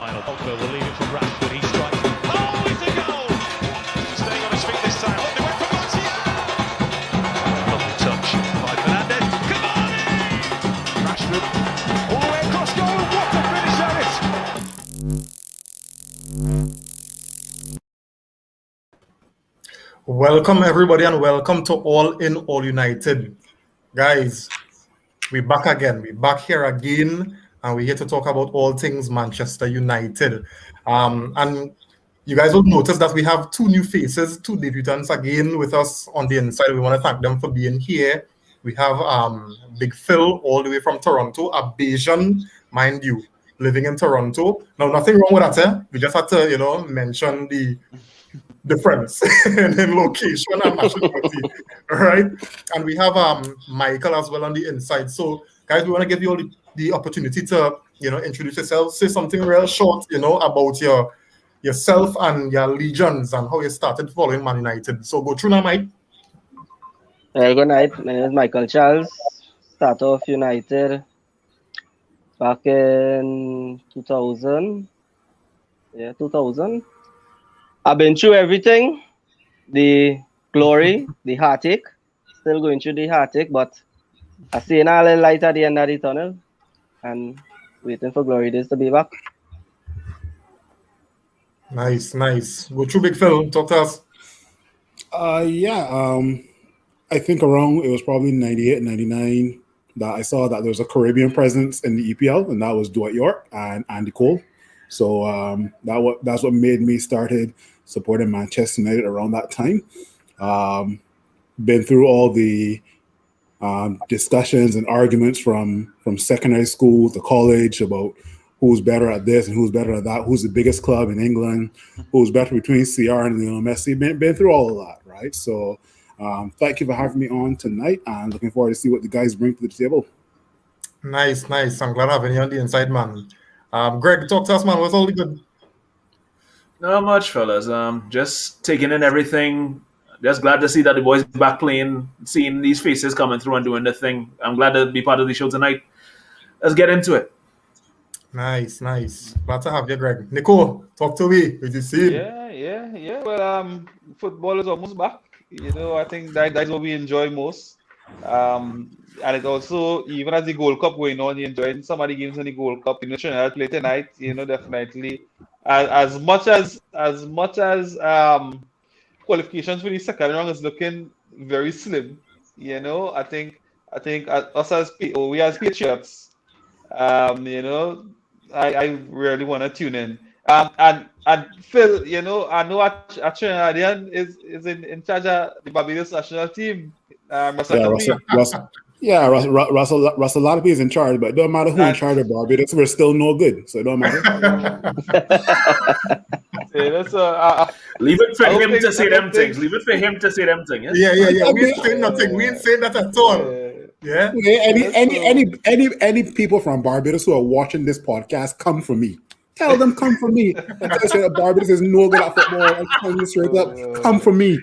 Pogba will leave it for Rashford. He strikes. Oh, it's a goal! Staying on his feet this time. On the way from Martial. Lovely touch by Fernandez. Cavani! Rashford all the way across goal. What a finish that is! Welcome everybody and welcome to All In All United. Guys, we're back again. We're back here again and we're here to talk about all things Manchester United. And you guys will notice that we have two new faces, two debutants again with us on the inside. We want to thank them for being here. We have Big Phil all the way from Toronto, a Bayesian, mind you, living in Toronto. Now, nothing wrong with that, eh? We just had to, mention the difference in location and nationality, right? And we have Michael as well on the inside. So, guys, we want to give you all the opportunity to, introduce yourself, say something real short, about yourself and your legions and how you started following Man United. So, go through now, Mike. Good night. My name is Michael Charles. Started off United back in 2000. Yeah, 2000. I've been through everything, the glory, the heartache, still going through the heartache, but I see a little light at the end of the tunnel and waiting for glory days to be back. Nice. Go through, Big Phil. Talk to us. I think around, it was probably 98, 99 that I saw that there was a Caribbean presence in the EPL, and that was Dwight York and Andy Cole. So that's what made me started supporting Manchester United around that time. Been through all the discussions and arguments from secondary school to college about who's better at this and who's better at that, who's the biggest club in England, who's better between CR and Lionel Messi. Been through all of that, right? So thank you for having me on tonight, and looking forward to see what the guys bring to the table. Nice. I'm glad having you on the inside, man. Greg, talk to us, man. What's all the good? Not much, fellas. Just taking in everything. Just glad to see that the boys back playing, seeing these faces coming through and doing the thing. I'm glad to be part of the show tonight. Let's get into it. Nice. Glad to have you, Greg. Nico, talk to me. Did you see? Yeah. Well, football is almost back. I think that's what we enjoy most. And it also, even as the Gold Cup going on, you enjoying some of the games in the Gold Cup. Trinidad play tonight. Definitely. As much as qualifications for the second round is looking very slim. I think us as Patriots, I really want to tune in. And Phil, I know a Trinidadian is in charge of the Barbados national team. Russell Latipi is in charge, but it don't matter who in charge of Barbados, we're still no good, so it don't matter. Leave it for him to say them things. Yeah. We ain't saying nothing. We ain't saying that at all. Yeah. Any people from Barbados who are watching this podcast, come for me. Tell them, come for me. I tell you that Barbados is no good at football. I'm telling you straight up, come for me.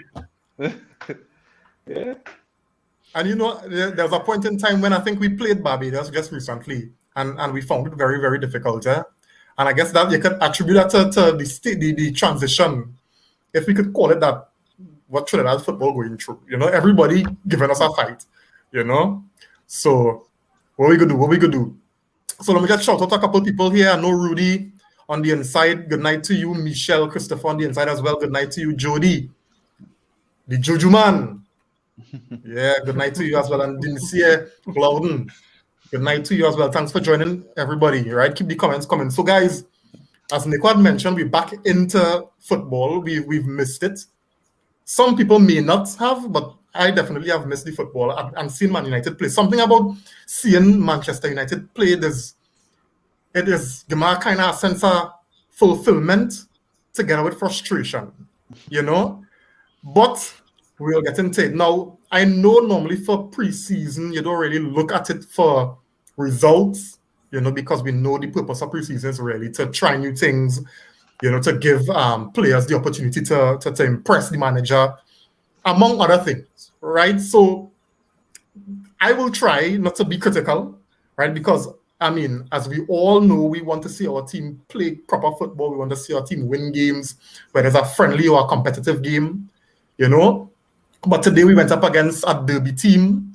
Yeah. And there's a point in time when I think we played Barbados just recently, and we found it very, very difficult. And I guess that you could attribute that to the transition, if we could call it that, what Trinidad football going through. Everybody giving us a fight. So what we could do? So let me just shout out a couple people here. I know Rudy on the inside. Good night to you. Michelle, Christopher on the inside as well. Good night to you. Jody, the Juju man. Yeah, good night to you as well. And Dinsier Loudon, good night to you as well. Thanks for joining, everybody. Right, keep the comments coming. So, guys, as Nico had mentioned, we're back into football. We've missed it. Some people may not have, but I definitely have missed the football and seen Man United play. Something about seeing Manchester United play it is give me a kind of sense of fulfillment together with frustration, But we'll get into it. Now, I know normally for preseason, you don't really look at it for results, because we know the purpose of preseason is really to try new things, to give players the opportunity to impress the manager, among other things, right? So I will try not to be critical, right? Because I mean, as we all know, we want to see our team play proper football. We want to see our team win games, whether it's a friendly or a competitive game, you know. But today we went up against a derby team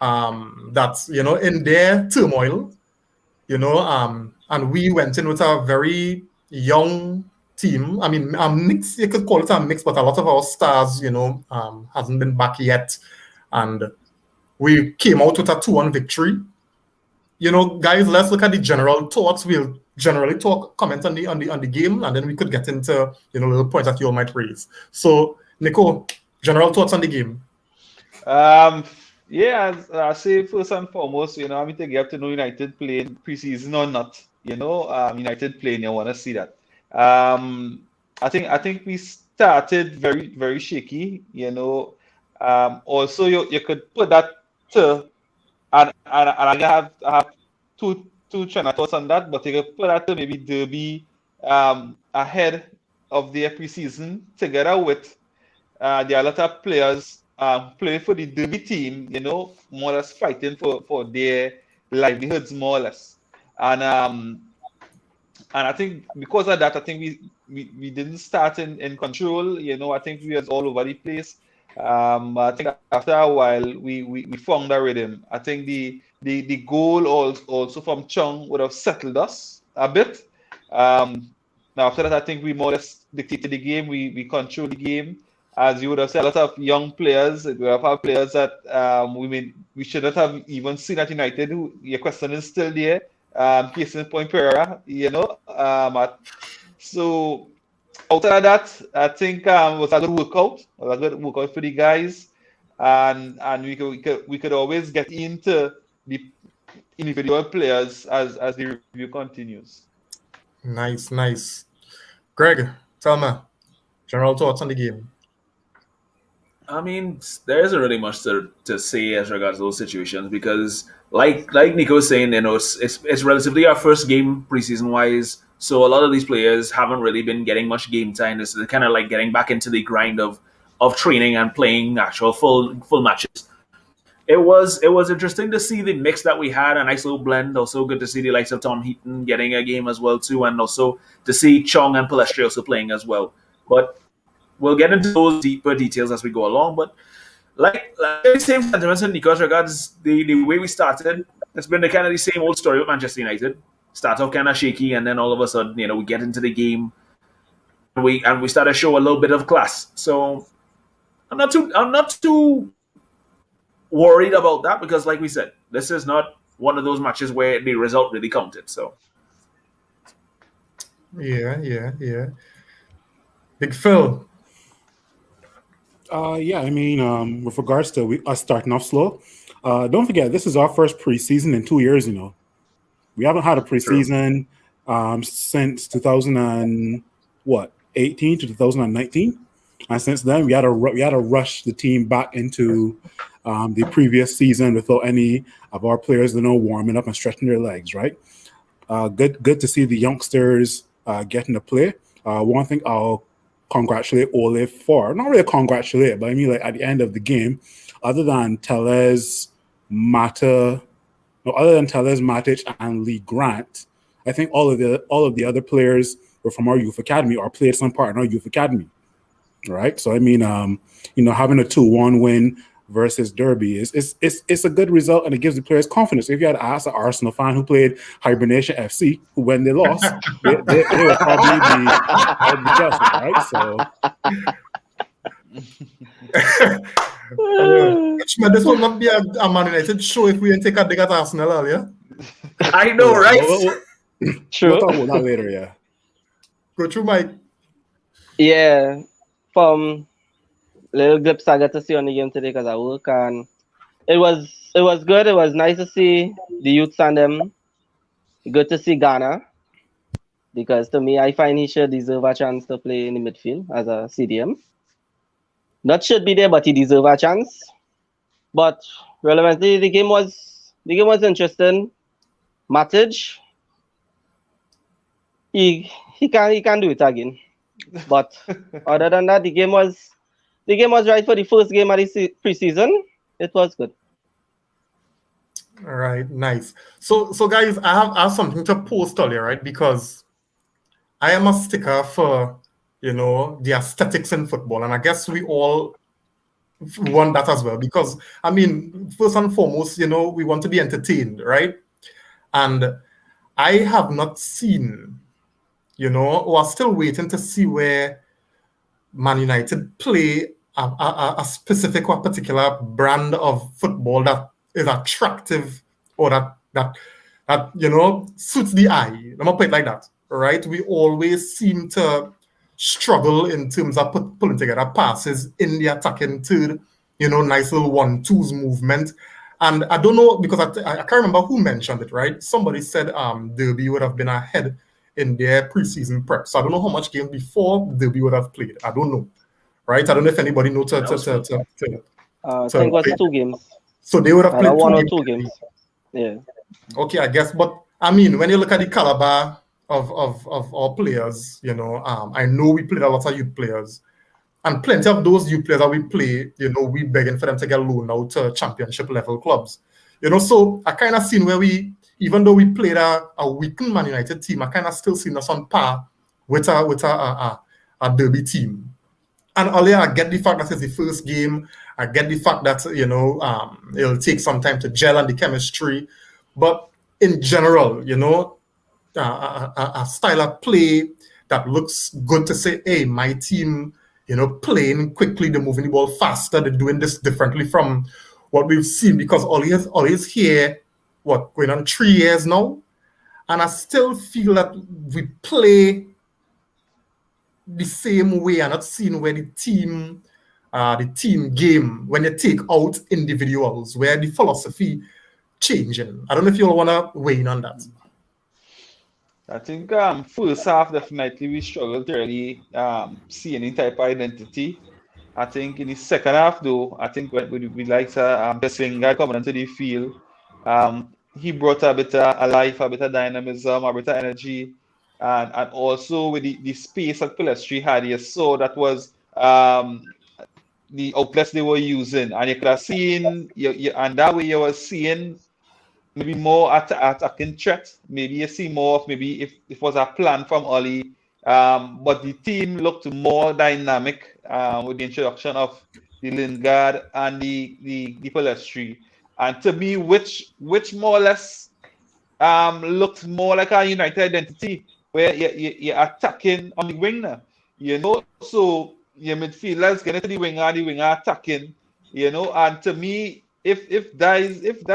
that's, you know, in their turmoil, you know, and we went in with a very young team. I mean, mix, you could call it a mix, but a lot of our stars, you know, hasn't been back yet. And we came out with a 2-1 victory. You know, guys, let's look at the general thoughts. We'll generally comment on the game, and then we could get into, you know, little points that you all might raise. So, Nico, general thoughts on the game. Yeah, as I say first and foremost, you know, I mean, you have to know United playing preseason or not. You know, United playing, you want to see that. I think we started very, very shaky. You know, also you could put that to, and I have two train of thoughts on that, but you could put that to maybe Derby ahead of their preseason together with there are a lot of players playing for the Derby team, you know, more or less fighting for their livelihoods, more or less. And I think because of that, I think we didn't start in control. You know, I think we was all over the place. I think after a while we found a rhythm. I think the goal also from Chung would have settled us a bit. Now after that, I think we more or less dictated the game. We controlled the game. As you would have said, a lot of young players. We have had players that we should not have even seen at United. Who your question is still there. Case in point, Pereira. You know, so outside of that, I think was a good workout. Was a good workout for the guys, and we could always get into the individual players as the review continues. Nice. Greg, tell me, general thoughts on the game. I mean, there isn't really much to say as regards to those situations because, like Nico was saying, you know, it's relatively our first game preseason wise, so a lot of these players haven't really been getting much game time. It's kind of like getting back into the grind of training and playing actual full matches. It was interesting to see the mix that we had, a nice little blend. Also good to see the likes of Tom Heaton getting a game as well too, and also to see Chong and Palestri also playing as well. But we'll get into those deeper details as we go along. But like the same sentiments in Nico's regards, the way we started, it's been the kind of the same old story with Manchester United. Start off kind of shaky, and then all of a sudden, you know, we get into the game, and we start to show a little bit of class. So I'm not too worried about that because, like we said, this is not one of those matches where the result really counted. So Yeah. Big Phil. Yeah, I mean, with regards to us starting off slow, don't forget this is our first preseason in 2 years. You know, we haven't had a preseason since 2018 to 2019, and since then we had to rush the team back into the previous season without any of our players, you know, warming up and stretching their legs. Right. Good to see the youngsters getting to play. One thing I'll congratulate Ole for, not really congratulate, but I mean, like at the end of the game, other than Matic, and Lee Grant, I think all of the other players were from our youth academy or played some part in our youth academy. Right. So I mean, you know, having a 2-1 win versus Derby it's a good result, and it gives the players confidence. If you had asked an Arsenal fan who played Hibernation FC, who when they lost, they would probably be Chelsea, right? So Richmond, this will not be a Man United show if we didn't take a dig at Arsenal earlier. I know, right? We'll talk about that later. Yeah. Go through, Mike. Yeah, from little glimpse I got to see on the game today because I work, and it was good. It was nice to see the youths and them. Good to see Ghana, because to me I find he should deserve a chance to play in the midfield as a CDM. Not should be there, but he deserve a chance. But relevantly, the game was interesting. Matic, he can do it again. But other than that, the game was right for the first game of the preseason. It was good. All right, nice. So guys, I have something to post earlier, right? Because I am a sticker for the aesthetics in football, and I guess we all want that as well. Because I mean, first and foremost, we want to be entertained, right? And I have not seen, or are still waiting to see where Man United play a specific or particular brand of football that is attractive or that suits the eye. I'm gonna put it like that, right? We always seem to struggle in terms of pulling together passes in the attacking third. Nice little 1-2s movement. And I don't know because I can't remember who mentioned it, right? Somebody said Derby would have been ahead in their preseason prep. So I don't know how much games before Derby would have played. I don't know, right? I don't know if anybody knows I think it was 2 games. So they would have Either played 1 or 2 2 games. Yeah. Okay, I guess, but I mean, when you look at the caliber of our players, I know we played a lot of youth players, and plenty of those youth players that we play, we begging for them to get loaned out to championship level clubs. So I kind of seen where even though we played a weakened Man United team, I kind of still seen us on par with a Derby team. And earlier, I get the fact that it's the first game. I get the fact that it'll take some time to gel on the chemistry, but in general, a style of play that looks good to say, hey, my team, playing quickly, they're moving the ball faster, they're doing this differently from what we've seen, because always here, going on 3 years now, and I still feel that we play the same way. I'm not seeing where the team game, when you take out individuals, where the philosophy changing. I don't know if you all want to weigh in on that. I think first half definitely we struggled to really see any type of identity. I think in the second half though, I think we like Jesse Lingard coming into the field. He brought a bit of life, a bit of dynamism, a bit of energy, and also with the space that Pelestri had, you saw that was the outlets they were using, and you could have seen and that way you were seeing maybe more attacking threat. Maybe you see more of maybe if it was a plan from Oli, but the team looked more dynamic with the introduction of the Lingard and the Pelestri. And to me, which more or less looked more like a United identity, where you're attacking on the wing now. So your midfielders getting to the winger attacking, and to me, if that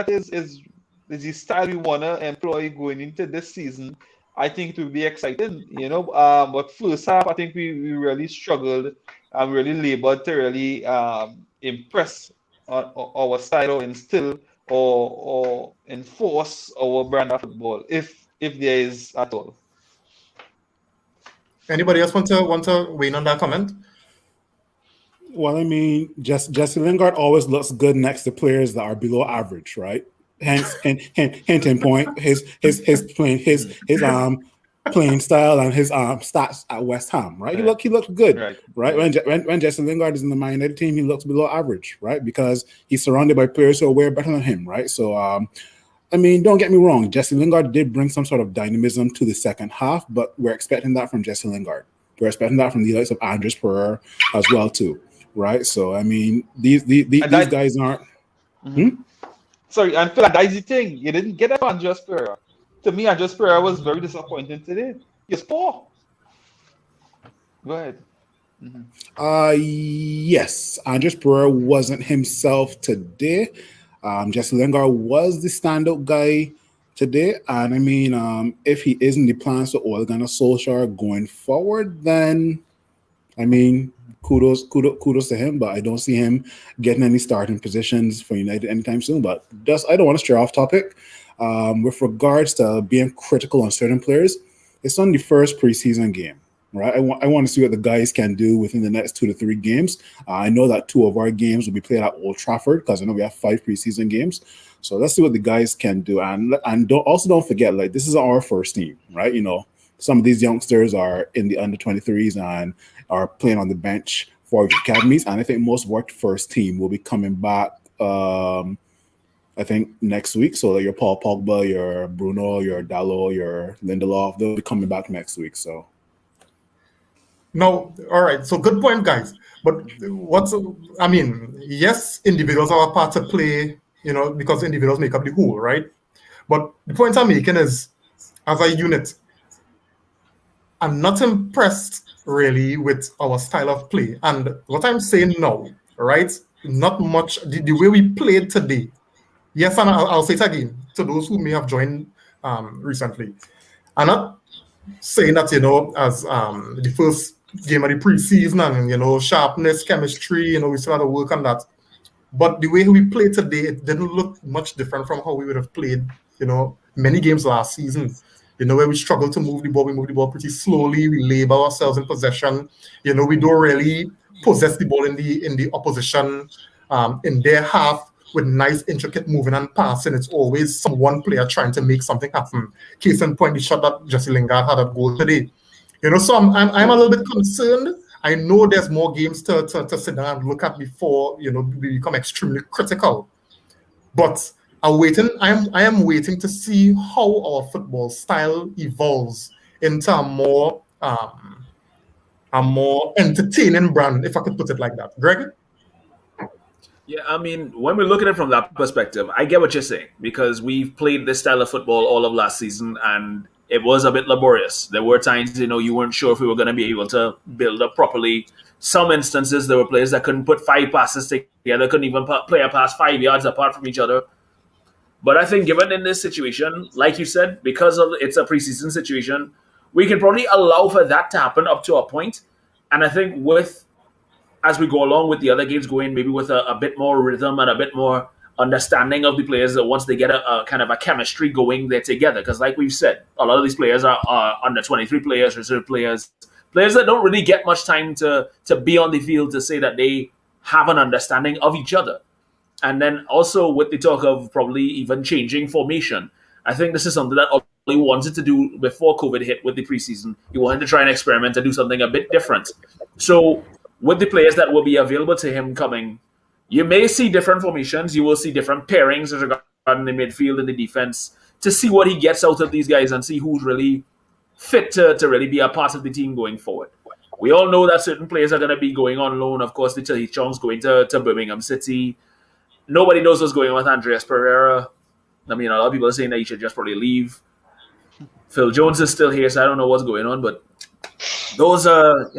is the style we wanna employ going into this season, I think it will be exciting, but first half I think we really struggled and really labored to really impress our style or instill or enforce our brand of football, if there is at all. Anybody else want to weigh in on that comment? Well, I mean, Jesse Lingard always looks good next to players that are below average, right? Hence, hint and point, his playing style and his stats at West Ham, right? He looked good, right? When Jesse Lingard is in the Man United team, he looks below average, right? Because he's surrounded by players who are way better than him, right? So, I mean, don't get me wrong, Jesse Lingard did bring some sort of dynamism to the second half, but we're expecting that from Jesse Lingard. We're expecting that from the likes of Andres Pereira as well too, right? So, I mean, these guys aren't. Mm-hmm. Sorry, and Phil, that's the thing. You didn't get that from Andres Pereira. To me, Andres Pereira was very disappointing today. He's poor. Go ahead. Mm-hmm. Yes, Andres Pereira wasn't himself today. Jesse Lingard was the standout guy today, and I mean, if he isn't the plans for Ole Gunnar Solskjaer going forward, then I mean, kudos to him. But I don't see him getting any starting positions for United anytime soon. But I don't want to stray off topic. With regards to being critical on certain players, it's on the first preseason game. Right, I want to see what the guys can do within the next 2 to 3 games. I know that 2 of our games will be played at Old Trafford because I know we have 5 preseason games. So let's see what the guys can do, and don't forget, like, this is our first team, right? Some of these youngsters are in the under 23s and are playing on the bench 4 academies, and I think most of our first team will be coming back I think next week. So like your Paul Pogba, your Bruno, your Dalot, your Lindelof, they'll be coming back next week. So No, all right. So good point, guys. But yes, individuals have a part to play, because individuals make up the whole, right? But the point I'm making is, as a unit, I'm not impressed really with our style of play. And what I'm saying now, right? Not much, the way we played today. Yes, and I'll say it again to those who may have joined recently. I'm not saying that, as the first game of the preseason and, sharpness, chemistry, we still had to work on that. But the way we played today, it didn't look much different from how we would have played, many games last season. Where we struggle to move the ball, we move the ball pretty slowly, we labor ourselves in possession. We don't really possess the ball in the opposition, in their half with nice, intricate moving and passing. It's always some one player trying to make something happen. Case in point, the shot that Jesse Lingard had at goal today. So I'm a little bit concerned. I know there's more games to sit down and look at before we become extremely critical. But I am waiting to see how our football style evolves into a more entertaining brand, if I could put it like that. Greg? Yeah, I mean, when we look at it from that perspective, I get what you're saying, because we've played this style of football all of last season and it was a bit laborious. There were times, you weren't sure if we were going to be able to build up properly. Some instances, there were players that couldn't put 5 passes together, couldn't even play a pass 5 yards apart from each other. But I think given in this situation, like you said, because it's a preseason situation, we can probably allow for that to happen up to a point. And I think as we go along with the other games going, maybe with a bit more rhythm and a bit more understanding of the players, that once they get a kind of a chemistry going there together. Because like we've said, a lot of these players are under 23 players, reserve players that don't really get much time to be on the field to say that they have an understanding of each other. And then also with the talk of probably even changing formation, I think this is something that Oli wanted to do before COVID hit with the preseason. He wanted to try and experiment and do something a bit different. So with the players that will be available to him coming, you may see different formations. You will see different pairings as regarding the midfield and the defense to see what he gets out of these guys and see who's really fit to really be a part of the team going forward. We all know that certain players are going to be going on loan. Of course, the Chong's going to Birmingham City. Nobody knows what's going on with Andreas Pereira. I mean, a lot of people are saying that he should just probably leave. Phil Jones is still here, so I don't know what's going on. But those are,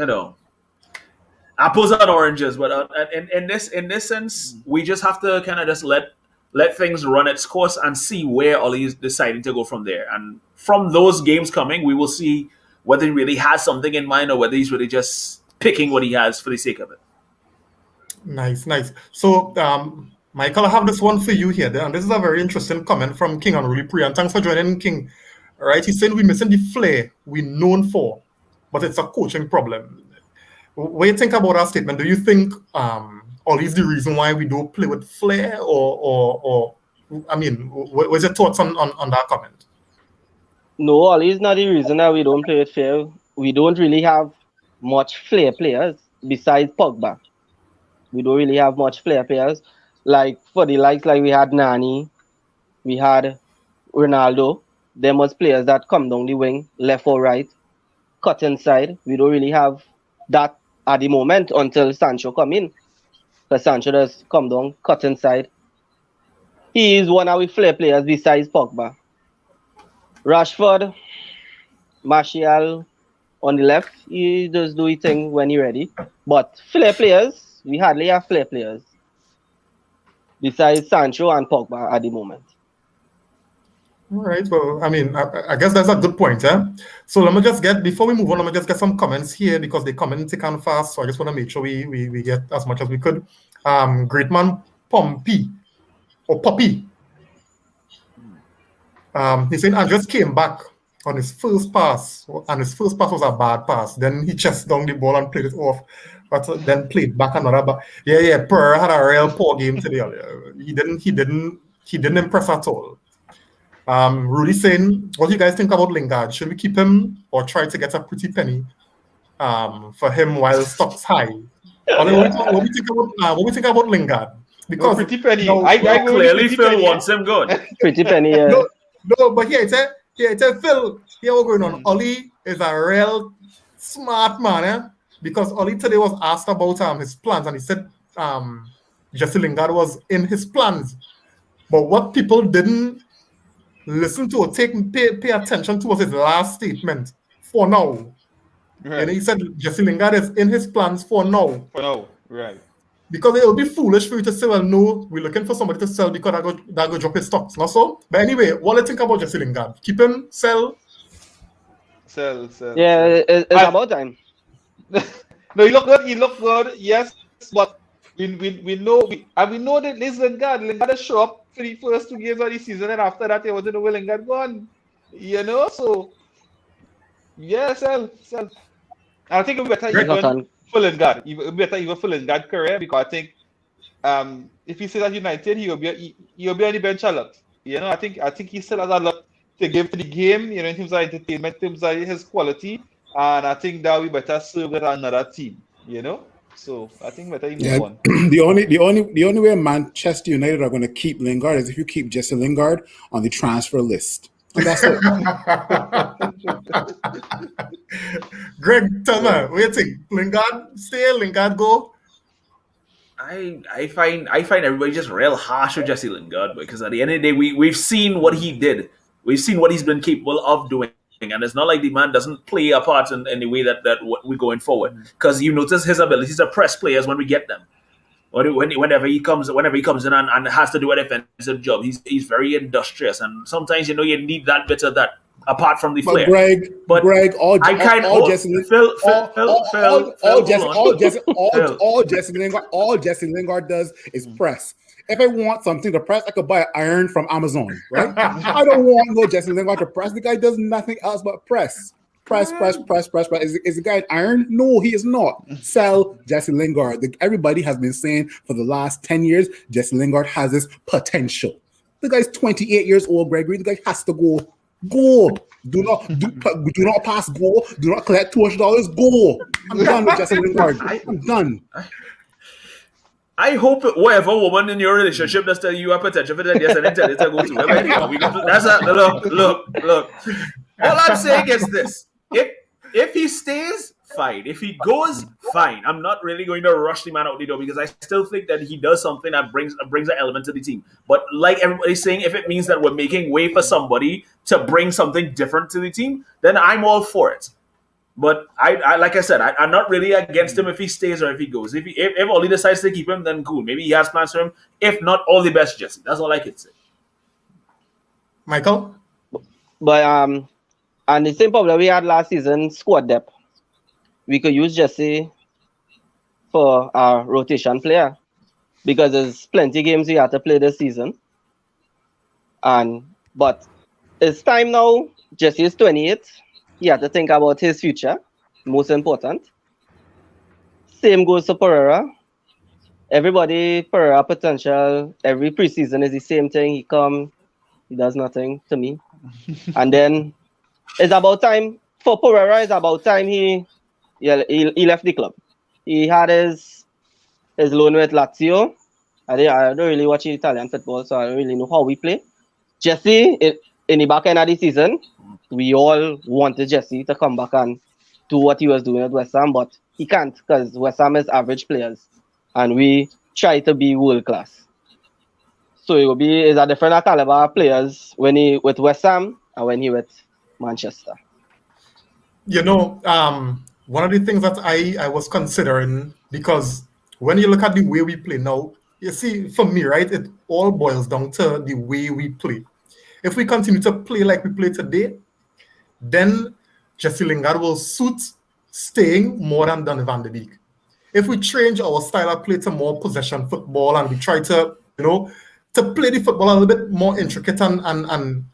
apples and oranges. But in this sense, we just have to kind of just let things run its course and see where Oli is deciding to go from there. And from those games coming, we will see whether he really has something in mind or whether he's really just picking what he has for the sake of it. Nice. So, Michael, I have this one for you here. And this is a very interesting comment from King Unruly Pri. And thanks for joining, King. All right, he's saying we're missing the flair we're known for, but it's a coaching problem. What do you think about that statement? Do you think Oli's the reason why we don't play with flair, or I mean, what's your thoughts on that comment? No, Oli's not the reason that we don't play with flair. We don't really have much flair players besides Pogba. We don't really have much flair players. Like for the likes, like we had Nani, we had Ronaldo. There was players that come down the wing, left or right, cut inside. We don't really have that at the moment until Sancho come in. Because Sancho does come down, cut inside. He is one of our flair players besides Pogba. Rashford, Martial on the left, he does do his thing when he's ready. But flair players, we hardly have flair players besides Sancho and Pogba at the moment. All right. Well, I mean, I guess that's a good point, eh? So before we move on, let me just get some comments here because they come in thick and fast. So I just want to make sure we get as much as we could. Great man Pompey or Poppy. He said I just came back on his first pass, and his first pass was a bad pass. Then he chested down the ball and played it off, but then played back another. But yeah, Per had a real poor game today. He didn't impress at all. Rudy saying, what do you guys think about Lingard? Should we keep him or try to get a pretty penny for him while stock's high? What do we think about Lingard? Because Pretty Penny. no, I go with Clearly, Pretty Phil Penny. wants him good. Pretty Penny. no, but Phil, here we're going on. Ollie is a real smart man, because Ollie today was asked about his plans, and he said Jesse Lingard was in his plans. But what people didn't listen to or pay attention to was his last statement. For now, Right. he said Jesse Lingard is in his plans for now. For now, right. Because it would be foolish for you to say, well, no, we're looking for somebody to sell because that go drop his stocks. Not so? But anyway, what do you think about Jesse Lingard? Keep him, sell? Sell. Yeah, it's about time. No, he look good, yes, but we know that Lingard has show up for the first 2 games of the season, and after that, he wasn't know where Lingard gone. So yeah, sell. And I think it would be better even for Lingard. It would be better even for Lingard's career, because I think if he stays at United, he'll be on the bench a lot. I think he still has a lot to give to the game, in terms of entertainment, in terms of his quality. And I think that we better serve with another team, So I think better he move on. The only way Manchester United are going to keep Lingard is if you keep Jesse Lingard on the transfer list. And that's it. Greg, tell me, what do you think? Lingard stay, Lingard go? I find everybody just real harsh with Jesse Lingard, because at the end of the day, we've seen what he did. We've seen what he's been capable of doing. And it's not like the man doesn't play a part in the way that we're going forward. Because you notice his ability to press players when we get them. Whenever he comes in and has to do a defensive job, he's very industrious. And sometimes you need that bit of that apart from the flair. Greg, all Jesse Lingard does is press. If I want something to press, I could buy an iron from Amazon, right? I don't want no Jesse Lingard to press. The guy does nothing else but press. Press. Is the guy an iron? No, he is not. Sell Jesse Lingard. Everybody has been saying for the last 10 years, Jesse Lingard has this potential. The guy's 28 years old, Gregory. The guy has to go. Go. Do not pass go. Do not collect $200. Go. I'm done with Jesse Lingard. I'm done. I hope whatever woman in your relationship that's telling you a potential for that, yes, and then tell it to go to. That's a look. All I'm saying is this: if he stays, fine. If he goes, fine. I'm not really going to rush the man out the door, because I still think that he does something that brings an element to the team. But like everybody's saying, if it means that we're making way for somebody to bring something different to the team, then I'm all for it. But I like I said, I'm not really against him if he stays or if he goes. If Oli decides to keep him, then cool. Maybe he has plans for him. If not, all the best, Jesse. That's all I can say. Michael? But and the same problem we had last season, squad depth. We could use Jesse for our rotation player, because there's plenty games we have to play this season. But it's time now. Jesse is 28. He has to think about his future, most important. Same goes to Pereira. Everybody, Pereira potential, every preseason is the same thing. He does nothing to me. And then it's about time for Pereira. It's about time he left the club. He had his loan with Lazio. I don't really watch Italian football, so I don't really know how we play. Jesse, in the back end of the season, we all wanted Jesse to come back and do what he was doing at West Ham, but he can't, because West Ham is average players, and we try to be world class. So it's a different caliber of players when he with West Ham and when he with Manchester. One of the things that I was considering, because when you look at the way we play now, you see, for me, right, it all boils down to the way we play. If we continue to play like we play today, then Jesse Lingard will suit staying more than Donny van de Beek. If we change our style of play to more possession football, and we try to, to play the football a little bit more intricate and on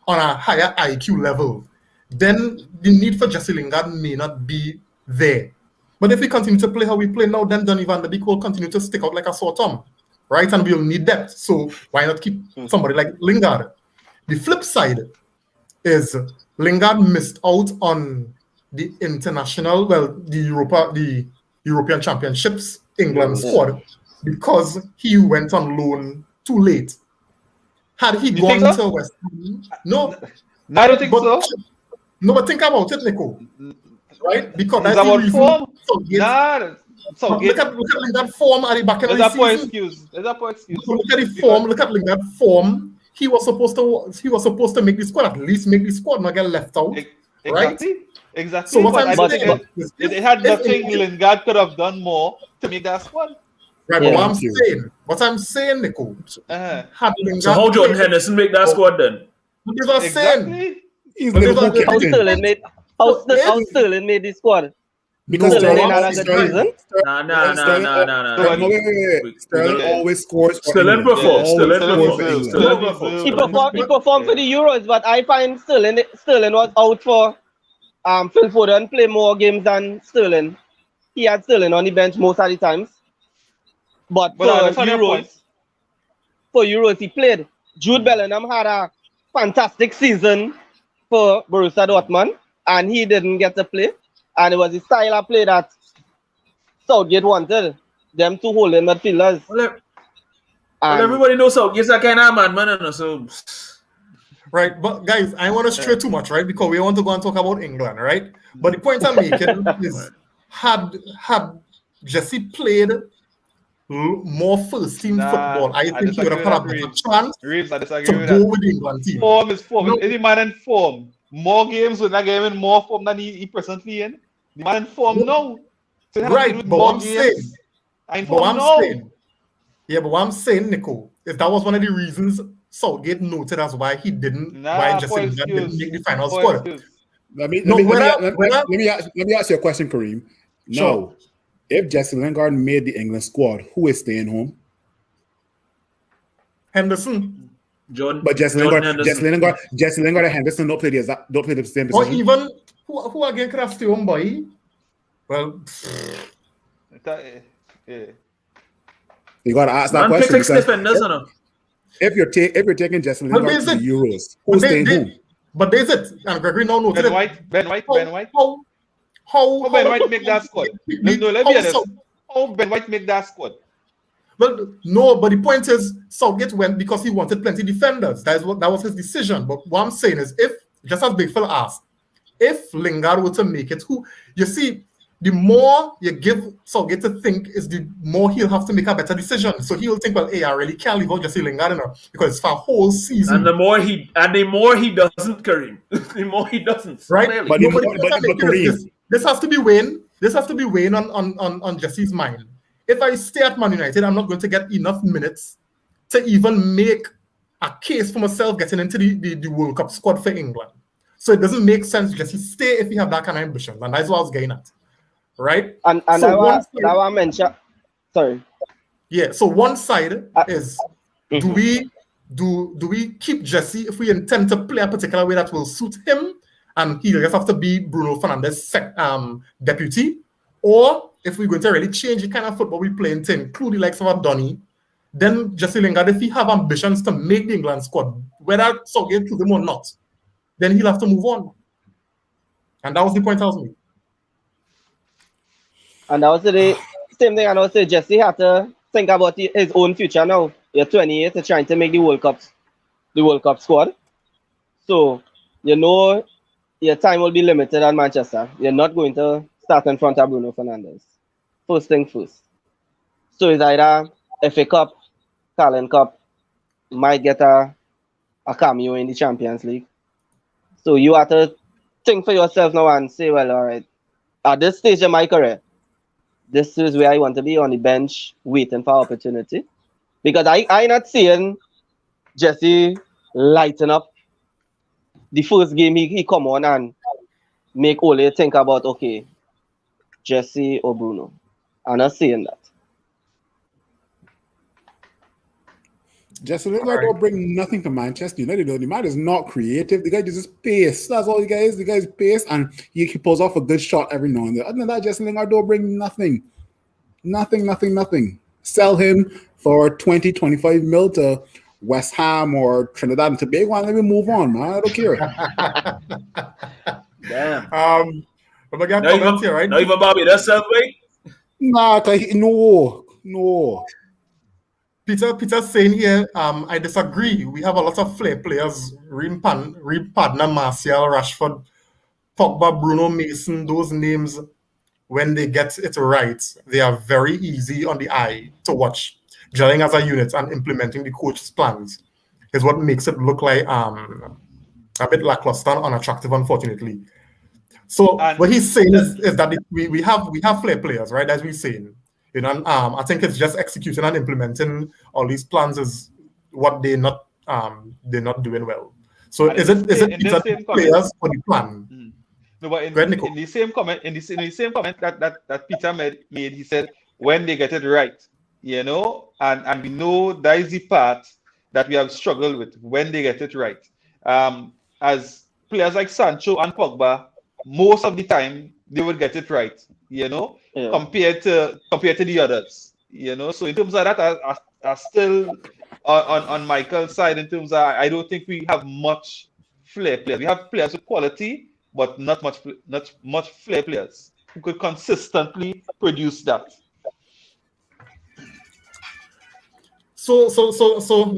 a higher IQ level, then the need for Jesse Lingard may not be there. But if we continue to play how we play now, then Donny van de Beek will continue to stick out like a sore thumb, right? And we'll need depth. So why not keep somebody like Lingard? The flip side is Lingard missed out on the international, the European Championships England squad because he went on loan too late. Had he You gone think so? to West Ham, no, No, I don't think so. no, but think about it, Nico. Right? Because It's that's the about reason. form. Southgate, Nah, so look at Lingard form at the back end of there's the a poor season. excuse. There's a poor excuse. Look at the form. Look at Lingard form. He was supposed to make the squad, at least make the squad, not get left out. Exactly. Right? Exactly. So what but I'm I saying think is it had if nothing Lingard could have done more to make that squad. right, Yeah. but what I'm saying, Nico, had Lingard So how Jordan played- Henderson make that squad then? But this was saying, Exactly. He's But this Liverpool was- How captain. Sterling made how Sterling made the squad. Because No, Sterling no, no, always- no, no, Sterling- Nah. Sterling always scores for Sterling England. performs. Always Sterling scores for performs. England. Sterling He performs. He performed for the Euros, but I find Sterling was out for Phil Foden play more games than Sterling. He had Sterling on the bench most of the times. But But I understand your point. for Euros he played. Jude Bellingham had a fantastic season for Borussia Dortmund and he didn't get to play. And it was the style of play that Southgate wanted them to hold in midfielders. Well, And everybody knows Southgate's that kind of man, so right, but guys, I want to stray too much, right? Because we want to go and talk about England, right? But the point I'm making is had Jesse played more first team football, I think he would have had a better chance Reeves, I to disagree with go that. with the England team. Form is form. No. Any man in form. More games with that game in more form than he presently in. The man in form now. So he has to Right, do with but more what I'm games. saying, In but form what I'm now. saying, yeah, but what I'm saying, Nico, is that was one of the reasons Southgate noted as why he didn't, why Jesse Lingard didn't make the final Poor squad. excuse. Let me No, let me ask you a question, Kareem. Sure. Now, if Jesse Lingard made the England squad, who is staying home? Henderson, Jordan. But Jesse Jordan Lingard and Henderson don't play the same or position. even who again could have stayed home, boy? Well, Yeah. You gotta ask that Man, question pick six because defenders, you know. if you're taking Jesse Well, Lingard to the basic. Euros, who's staying home? But there's it, and Gregory now noted Ben White. How How Ben White make that squad? No, let me honest. How Ben White make that squad? Well, no, but the point is Southgate went because he wanted plenty defenders. That was his decision. But what I'm saying is, if just as Big Phil asked, if Lingard were to make it, who you see, the more you give Southgate to think, is the more he'll have to make a better decision. So he'll think, well, hey, I really can't leave out Jesse Lingard because it's for a whole season. And the more he doesn't, Kareem. The more he doesn't. Right? Clearly. But Kareem, This has to be weighing. This has to be weighing on Jesse's mind. If I stay at Man United, I'm not going to get enough minutes to even make a case for myself getting into the World Cup squad for England. So it doesn't make sense to Jesse stay if you have that kind of ambition. And that's what I was getting at. Right? And so that I mentioned. Sorry. Yeah. So one side is Mhm. do we keep Jesse if we intend to play a particular way that will suit him, and he just have to be Bruno Fernandes' deputy, or if we're going to really change the kind of football we play to include the likes of Donny, then Jesse Lingard, if he have ambitions to make the England squad, whether Southgate choose him or not, then he'll have to move on. And that was the point I was making. And that was the same thing I know. Say Jesse had to think about his own future now. You're 28, you're trying to make the World Cup squad. So you know your time will be limited at Manchester. You're not going to start in front of Bruno Fernandes. First thing first. So it's either FA Cup, Carling Cup, might get a cameo in the Champions League. So you have to think for yourself now and say, well, all right, at this stage of my career, this is where I want to be, on the bench, waiting for opportunity. Because I not seeing Jesse lighten up the first game he come on and make Ole think about, okay, Jesse or Bruno. I'm not seeing that. Jesse Lingard don't bring nothing to Manchester United. The man is not creative. The guy just pace. That's all the guy is. The guy's pace, and he pulls off a good shot every now and then. Other than that, Jesse Lingard don't bring nothing. Nothing. Sell him for 20, 25 mil to West Ham or Trinidad and Tobago, and let me move on, man. I don't care. Damn. But I got comments here, right? Not even Bobby, that's self-weight. Nah, no. Peter's saying here, I disagree. We have a lot of flair players, Reed Padner, Martial, Rashford, Pogba, Bruno, Mason, those names, when they get it right, they are very easy on the eye to watch. Gelling as a unit and implementing the coach's plans is what makes it look like a bit lackluster and unattractive, unfortunately. So And what he's saying is that we have flair players, right? As we're saying, you know, and, I think it's just executing and implementing all these plans is what they're not doing well. So And is it in Peter the same players for the plan? No, but Go ahead, Nico. in the same comment, in the same comment that Peter made, he said when they get it right, you know, and we know that is the part that we have struggled with when they get it right. As players like Sancho and Pogba, most of the time they would get it right, you know, Yeah. compared to the others, you know. So in terms of that, I still on Michael's side in terms of I don't think we have much flair players. We have players with quality, but not much flair players who could consistently produce that. So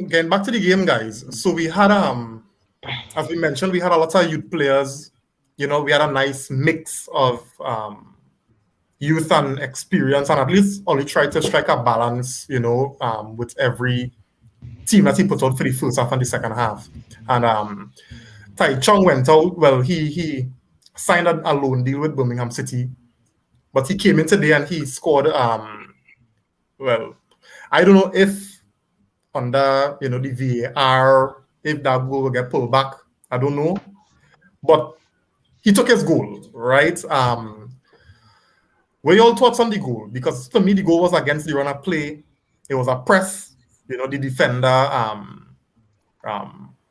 getting back to the game, guys. So we had as we mentioned, we had a lot of youth players. You know, we had a nice mix of youth and experience, and at least Ollie tried to strike a balance, you know, with every team that he put out for the first half and the second half. And Tai Chong went out. Well, he signed a loan deal with Birmingham City, but he came in today and he scored. Well, I don't know if under the VAR, if that goal will get pulled back. I don't know, but he took his goal, right? What are your thoughts on the goal? Because to me, the goal was against the run of play. It was a press. You know, the defender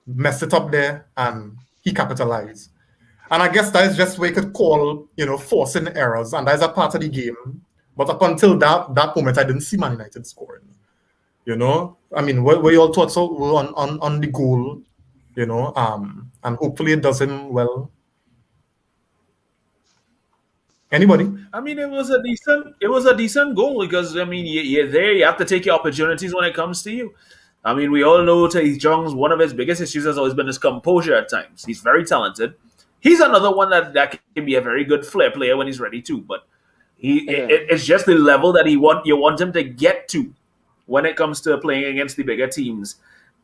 messed it up there, and he capitalized. And I guess that is just what you could call, forcing errors, and that is a part of the game. But up until that moment, I didn't see Man United scoring. You know, I mean, what were your thoughts on the goal? You know, and hopefully it does him well. Anybody? I mean, it was a decent goal because I mean, you're there. You have to take your opportunities when it comes to you. I mean, we all know Tai Chong's one of his biggest issues has always been his composure at times. He's very talented. He's another one that can be a very good flair player when he's ready to, but it's just the level that you want him to get to when it comes to playing against the bigger teams.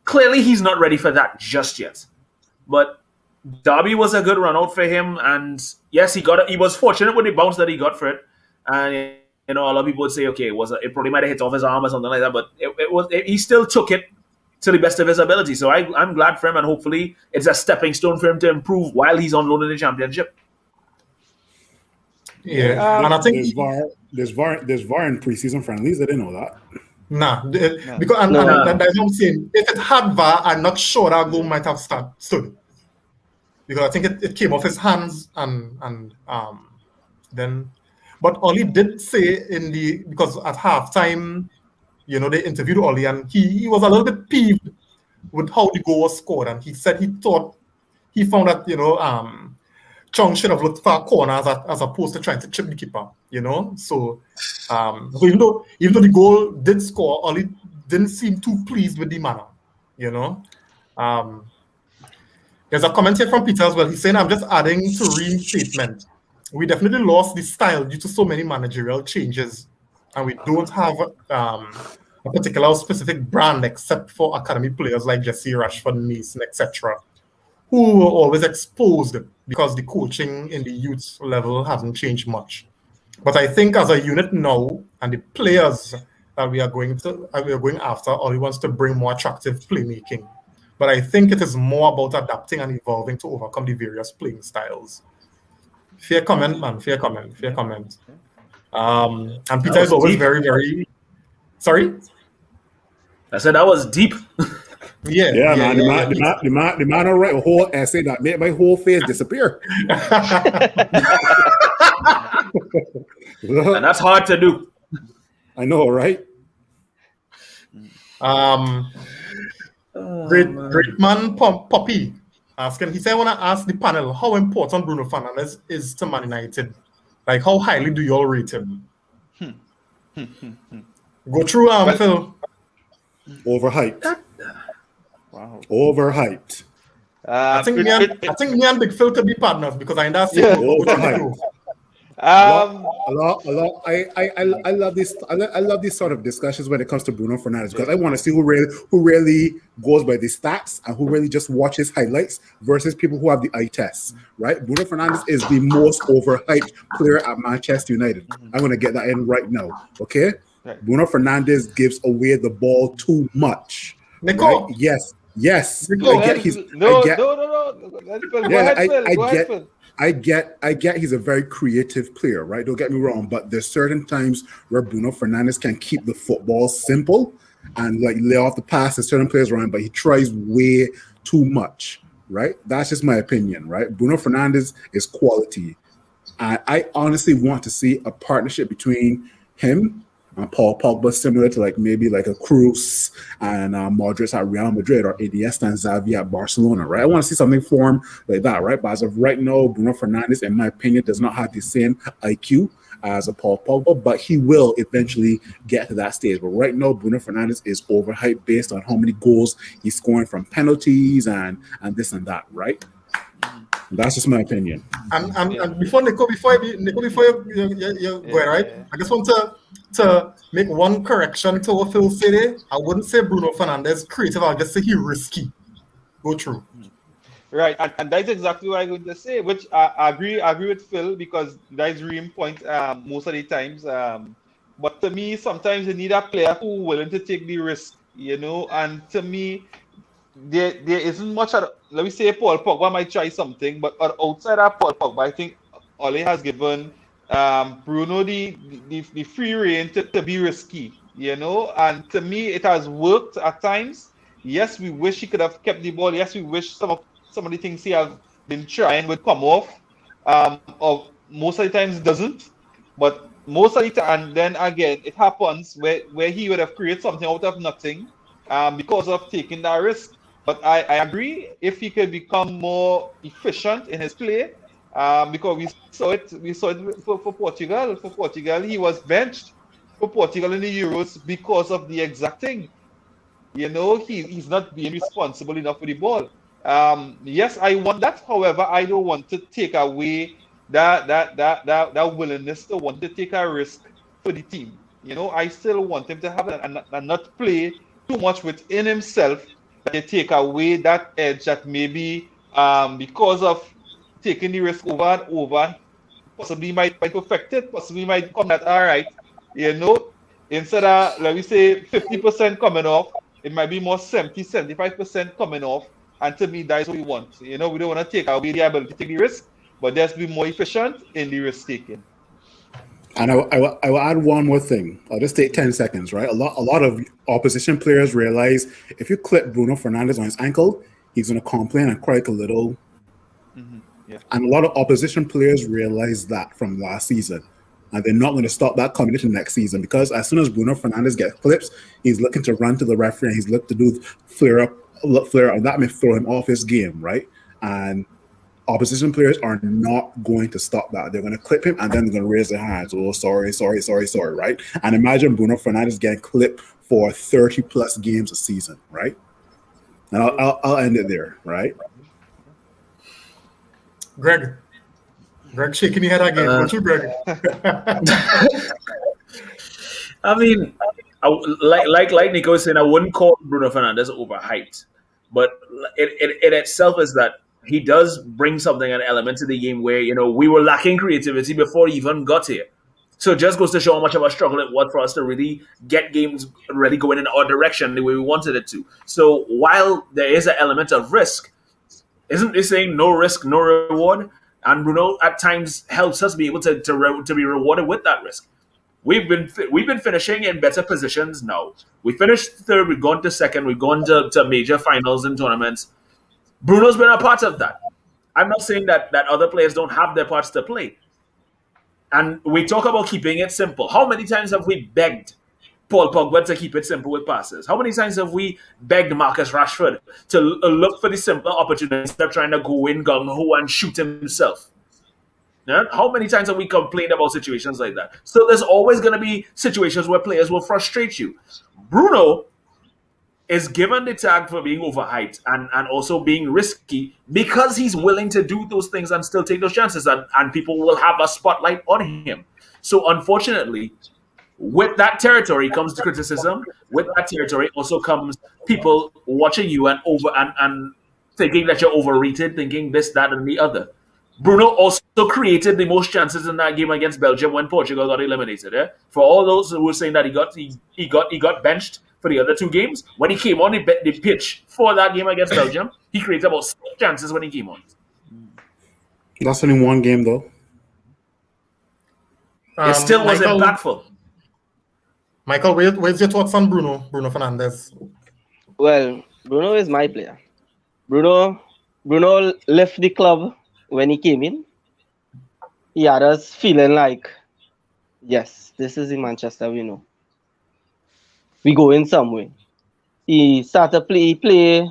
Clearly, he's not ready for that just yet. But Derby was a good run out for him, and yes, he was fortunate with the bounce that he got for it. And a lot of people would say, okay, it probably might have hit off his arm or something like that, but he still took it to the best of his ability. So I'm glad for him, and hopefully it's a stepping stone for him to improve while he's on loan in the Championship. Yeah, and I think there's VAR in preseason friendlies. I didn't know that. Because and that's what I'm saying. If it had VAR, I'm not sure that goal might have stood. Because I think it came off his hands and then, but Ollie did say because at halftime, they interviewed Ollie and he was a little bit peeved with how the goal was scored, and he said he found that Chong should have looked for a corner as opposed to trying to chip the keeper, So even though the goal did score, Ollie didn't seem too pleased with the manner, There's a comment here from Peter as well. He's saying, I'm just adding to Reem's statement. We definitely lost the style due to so many managerial changes, and we don't have a particular specific brand except for academy players like Jesse, Rashford, Mason, etc., who were always exposed because the coaching in the youth level hasn't changed much. But I think as a unit now, and the players that we are going after, Ollie wants to bring more attractive playmaking. But I think it is more about adapting and evolving to overcome the various playing styles. Fair comment, man. Fair comment. And Peter is always deep. very, very... Sorry? I said that was deep. Yeah, man. The man write a whole essay that made my whole face disappear. And that's hard to do. I know, right? Great man Poppy asking, he said, I want to ask the panel how important Bruno Fernandes is to Man United. Like, how highly do you all rate him? Go through, Phil. Overhyped. Wow. Overhyped. I think me and Big Phil could be partners because I know Yeah. Overhyped. Um, A lot. I love this. I love these sort of discussions when it comes to Bruno Fernandes because I want to see who really goes by the stats and who really just watches highlights versus people who have the eye tests. Right? Bruno Fernandes is the most overhyped player at Manchester United. I'm going to get that in right now. Okay. Right. Bruno Fernandes gives away the ball too much. Nico. Right? Yes. Nico. I get he's. No. I get, Phil, go Yeah, ahead, Phil. Go ahead, Phil. I get he's a very creative player, right? Don't get me wrong, but there's certain times where Bruno Fernandes can keep the football simple and like lay off the pass to certain players around, but he tries way too much, right? That's just my opinion, right? Bruno Fernandes is quality. I honestly want to see a partnership between him and Paul Pogba, similar to like maybe like a Cruz and Modric at Real Madrid or Iniesta and Xavi at Barcelona, right? I want to see something form like that, right? But as of right now, Bruno Fernandes, in my opinion, does not have the same IQ as a Paul Pogba, but he will eventually get to that stage. But right now, Bruno Fernandes is overhyped based on how many goals he's scoring from penalties and this and that, right? That's just my opinion. And before you go right, I just want to make one correction to what Phil said there. I wouldn't say Bruno Fernandes creative. I'll just say he risky. Go through. Right, and that's exactly what I'm going to say, which I agree with Phil because that's really point most of the times. But to me, sometimes you need a player who willing to take the risk, and to me, there isn't much. Let me say Paul Pogba might try something, but outside of Paul Pogba, I think Ole has given Bruno the free rein to be risky, and to me, it has worked at times. Yes, we wish he could have kept the ball. Yes, we wish some of the things he have been trying would come off. Or most of the times it doesn't. But most of the time, and then again, it happens where he would have created something out of nothing because of taking that risk. But I agree if he could become more efficient in his play, because we saw it for Portugal. For Portugal, he was benched for Portugal in the Euros because of the exact thing. He's not being responsible enough with the ball. Yes, I want that. However, I don't want to take away that willingness to want to take a risk for the team. I still want him to have it and not play too much within himself that they take away that edge that maybe because of taking the risk over and over, possibly might perfect it, possibly might come that all right. Instead of, let me say, 50% coming off, it might be more 70-75% coming off. And to me, that's what we want. We don't want to take away the ability to take the risk, but let's be more efficient in the risk taking. And I will add one more thing. I'll just take 10 seconds, right? A lot of opposition players realize if you clip Bruno Fernandes on his ankle, he's going to complain and cry a little. Mm-hmm. Yeah. And a lot of opposition players realize that from last season. And they're not going to stop that coming into next season because as soon as Bruno Fernandes gets clips, he's looking to run to the referee and he's looking to do flare up, and that may throw him off his game, right? And opposition players are not going to stop that. They're going to clip him and then they're going to raise their hands. Oh, sorry, right? And imagine Bruno Fernandes getting clipped for 30 plus games a season, right? And I'll end it there, right? Greg shaking your head again. What's you, Greg? I mean, like Nico was saying, I wouldn't call Bruno Fernandes overhyped, but it itself is that he does bring something, an element to the game where we were lacking creativity before he even got here. So it just goes to show how much of a struggle it was for us to really get games really going in our direction the way we wanted it to. So while there is an element of risk, isn't this saying no risk, no reward? And Bruno at times helps us be able to be rewarded with that risk. We've been finishing in better positions now. We finished third, we've gone to second, we've gone to major finals and tournaments. Bruno's been a part of that. I'm not saying that other players don't have their parts to play. And we talk about keeping it simple. How many times have we begged Paul Pogba to keep it simple with passes? How many times have we begged Marcus Rashford to look for the simple opportunities instead of trying to go in gung-ho and shoot himself? Yeah? How many times have we complained about situations like that? So there's always going to be situations where players will frustrate you. Bruno is given the tag for being overhyped and also being risky because he's willing to do those things and still take those chances, and people will have a spotlight on him. So unfortunately, with that territory comes the criticism. With that territory also comes people watching you and thinking that you're overrated, thinking this, that, and the other. Bruno also created the most chances in that game against Belgium when Portugal got eliminated. For all those who were saying that he got benched for the other two games, when he came on the pitch for that game against Belgium, he created about 6 chances when he came on. That's only one game, though. It still was Michael, impactful. Michael, where's your thoughts on Bruno Fernandes? Well, Bruno is my player. Bruno left the club when he came in. He had us feeling like, yes, this is the Manchester we know. We go in some way. He started play.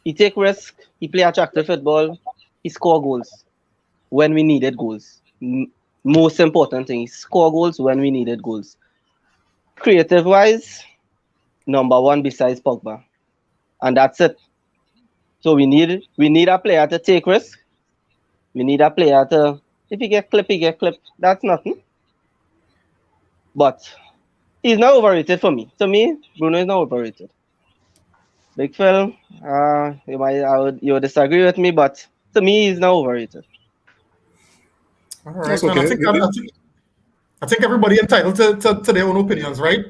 He take risk. He play attractive football. He score goals when we needed goals. Most important thing, he score goals when we needed goals. Creative wise, number one besides Pogba, and that's it. So we need a player to take risk. We need a player to, if he get clip. That's nothing. But he's not overrated for me. To me, Bruno is not overrated. Big Phil, you would disagree with me, but to me, he's not overrated. All right, That's man, okay. I think everybody entitled to their own opinions, right?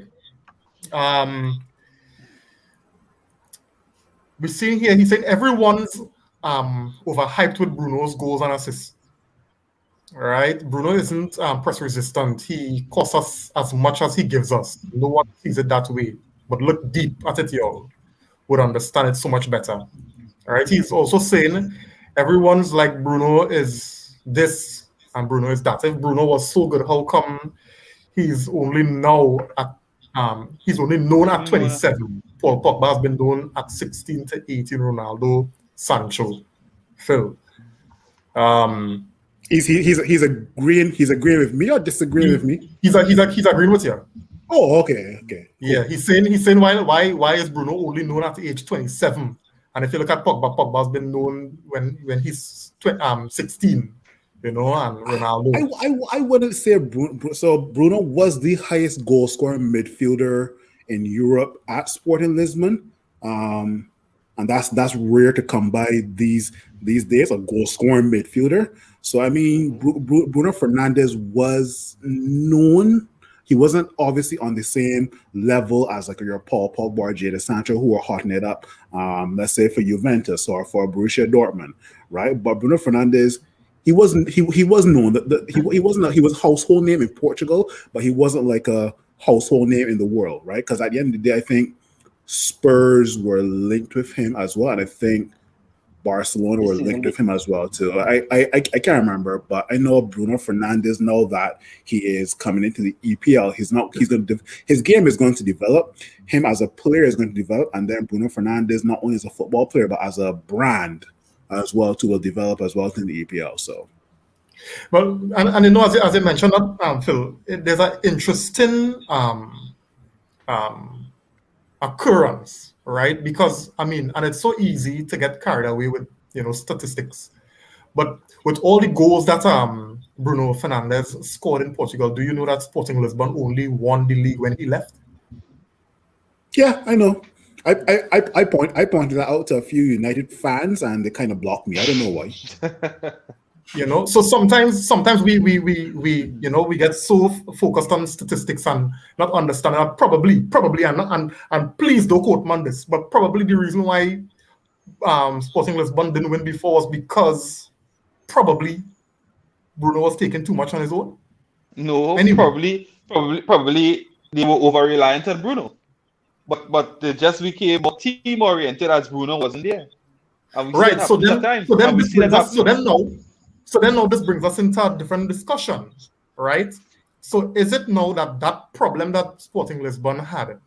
We're seeing here, he's saying everyone's overhyped with Bruno's goals and assists. All right, Bruno isn't press resistant. He costs us as much as he gives us. No one sees it that way. But look deep at it, y'all would understand it so much better. All right, he's also saying everyone's like Bruno is this and Bruno is that. If Bruno was so good, how come he's only now at he's only known at 27? Paul Pogba has been known at 16 to 18. Ronaldo, Sancho, Phil. He's agreeing with me or disagreeing with me? He's agreeing with you. Oh, okay. Cool. Yeah, he's saying why is Bruno only known at age 27? And if you look at Pogba's been known when he's 16. And Ronaldo. I wouldn't say Bruno. So Bruno was the highest goal scoring midfielder in Europe at Sporting Lisbon, and that's rare to come by these days. A goal scoring midfielder. So I mean, Bruno Fernandes was known. He wasn't obviously on the same level as like your Paul Pogba or Jadon Sancho, who are hotting it up. Let's say for Juventus or for Borussia Dortmund, right? But Bruno Fernandes. He was known he was a household name in Portugal, but he wasn't like a household name in the world, right? Because at the end of the day, I think Spurs were linked with him as well, and I think Barcelona were linked with him as well too. I can't remember, but I know Bruno Fernandes. Now that he is coming into the EPL, his game is going to develop. Him as a player is going to develop, and then Bruno Fernandes not only as a football player but as a brand as well too will develop as well in the EPL. So, well, and as I mentioned, Phil, there's an interesting occurrence, right? Because and it's so easy to get carried away with statistics, but with all the goals that Bruno Fernandes scored in Portugal, do you know that Sporting Lisbon only won the league when he left? Yeah, I know. I pointed that out to a few United fans, and they kind of blocked me. I don't know why. So sometimes we get so focused on statistics and not understanding that probably and please don't quote me on this, but probably the reason why Sporting Lisbon didn't win before was because probably Bruno was taking too much on his own. No, anyway. probably they were over reliant on Bruno. But they just became more team oriented as Bruno wasn't there. Right. So then now this brings us into a different discussion, right? So is it now that problem that Sporting Lisbon had,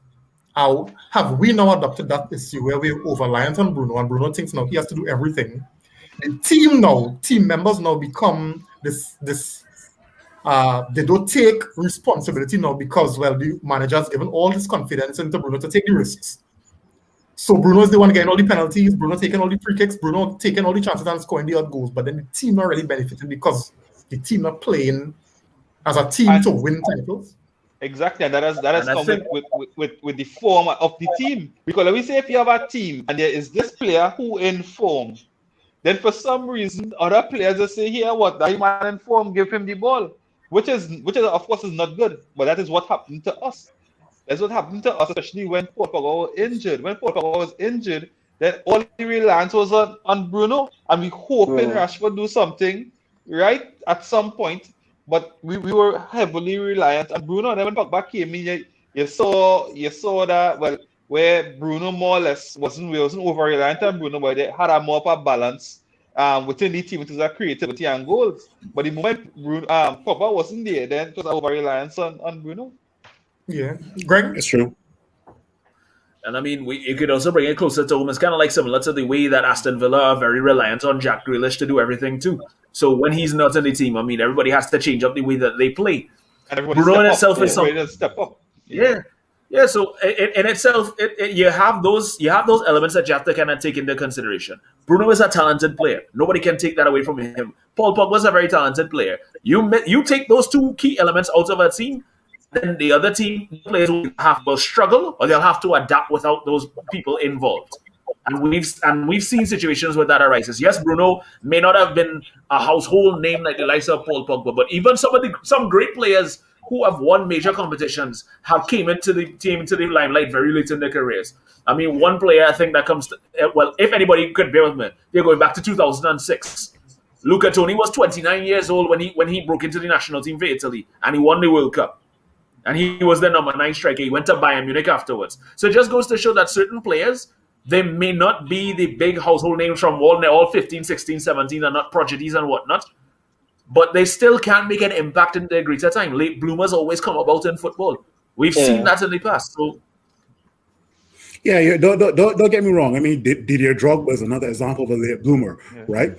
have we now adopted that issue where we're over reliant on Bruno and Bruno thinks now he has to do everything? The team members now become this they don't take responsibility now because, well, the manager has given all this confidence into Bruno to take the risks. So Bruno is the one getting all the penalties, Bruno taking all the free kicks, Bruno taking all the chances and scoring the odd goals, but then the team not really benefiting because the team not playing as a team to win titles. Exactly, and that has And I come think- with the form of the team. Because let me say, if you have a team and there is this player who in form, then for some reason other players will say, "Here, what that man in form, give him the ball," which is of course is not good. But that is what happened to us. That's what happened to us, especially when Paul Pogba was injured. When Paul Pogba was injured, then all the reliance was on Bruno, and we hoping Rashford do something right at some point. But we were heavily reliant on Bruno. And then when Pogba came in, you saw that, well, where Bruno more or less wasn't over reliant on Bruno, but they had a more of a balance within the team in terms of creativity and goals. But the moment Pogba wasn't there, then it was over reliance on Bruno. Yeah, Greg. It's true. And I mean, you could also bring it closer to home. It's kind of like similar to the way that Aston Villa are very reliant on Jack Grealish to do everything too. So when he's not in the team, I mean, everybody has to change up the way that they play. And everybody Bruno in step itself up. is something. Everybody step up. Yeah. So in itself, you have those elements that you have to kind of take into consideration. Bruno is a talented player. Nobody can take that away from him. Paul Pogba is a very talented player. You take those two key elements out of a team, then the other team players will struggle, or they'll have to adapt without those people involved. And we've seen situations where that arises. Yes, Bruno may not have been a household name like the likes of Paul Pogba, but even some great players who have won major competitions have came into the limelight very late in their careers. I mean, one player I think that comes to, well, if anybody could bear with me, they're going back to 2006. Luca Toni was 29 years old when he broke into the national team for Italy, and he won the World Cup. And he was the number 9 striker. He went to Bayern Munich afterwards. So it just goes to show that certain players, they may not be the big household names from all 15, 16, 17, and not prodigies and whatnot, but they still can make an impact in their greater time. Late bloomers always come about in football. We've seen that in the past. So Yeah, don't get me wrong. I mean, Didier Drogba is another example of a late bloomer, right?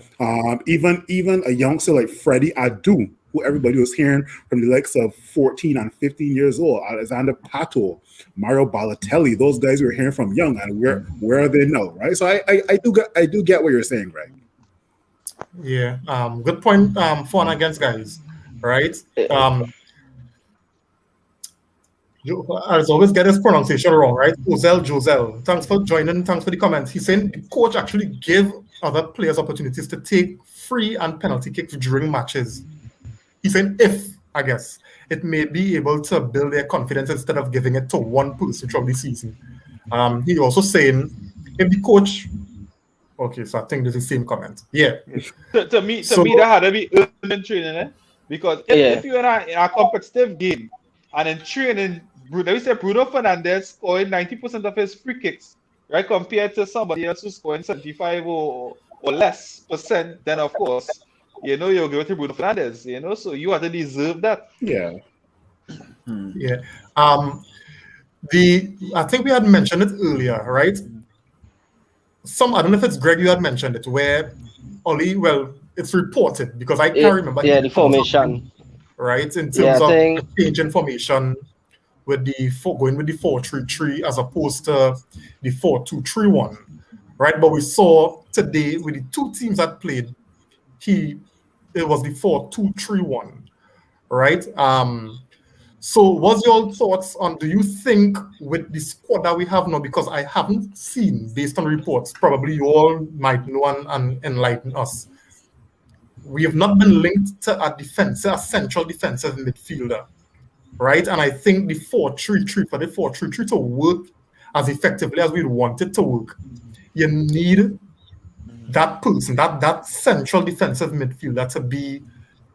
Even a youngster like Freddie Adu, who everybody was hearing from the likes of 14 and 15 years old, Alexander Pato, Mario Balotelli, those guys we were hearing from young, and where are they now, right? So I do get what you're saying, Greg. Yeah, good point for and against, guys, right? I always get his pronunciation wrong, right? Josel. Thanks for joining. Thanks for the comment. He's saying the coach actually gave other players opportunities to take free and penalty kicks during matches. He's saying if, I guess, it may be able to build their confidence instead of giving it to one person throughout the season. He also saying if the coach... Okay, so I think this is the same comment. Yeah. To me, that had to be early training, eh? Because if you're in a competitive game and in training, let me say Bruno Fernandes scoring 90% of his free kicks, right, compared to somebody else who's scoring 75 or less percent, then of course, you'll give it to Bruno Fernandes, so you have to deserve that. Yeah. Yeah. I think we had mentioned it earlier, right? I don't know if it's Greg you had mentioned it, where it's reported because I can't remember. Yeah, the formation. Right, in terms of change information with going with the 4-3-3 as opposed to the 4-2-3-1, right? But we saw today with the two teams that played, it was the 4-2-3-1, right? So what's your thoughts on, do you think with the squad that we have now, because I haven't seen, based on reports, probably you all might know and enlighten us, we have not been linked to a central defensive midfielder, right? And I think the 4-3-3, for the 4-3-3 to work as effectively as we want it to work, you need that person, that central defensive midfielder to be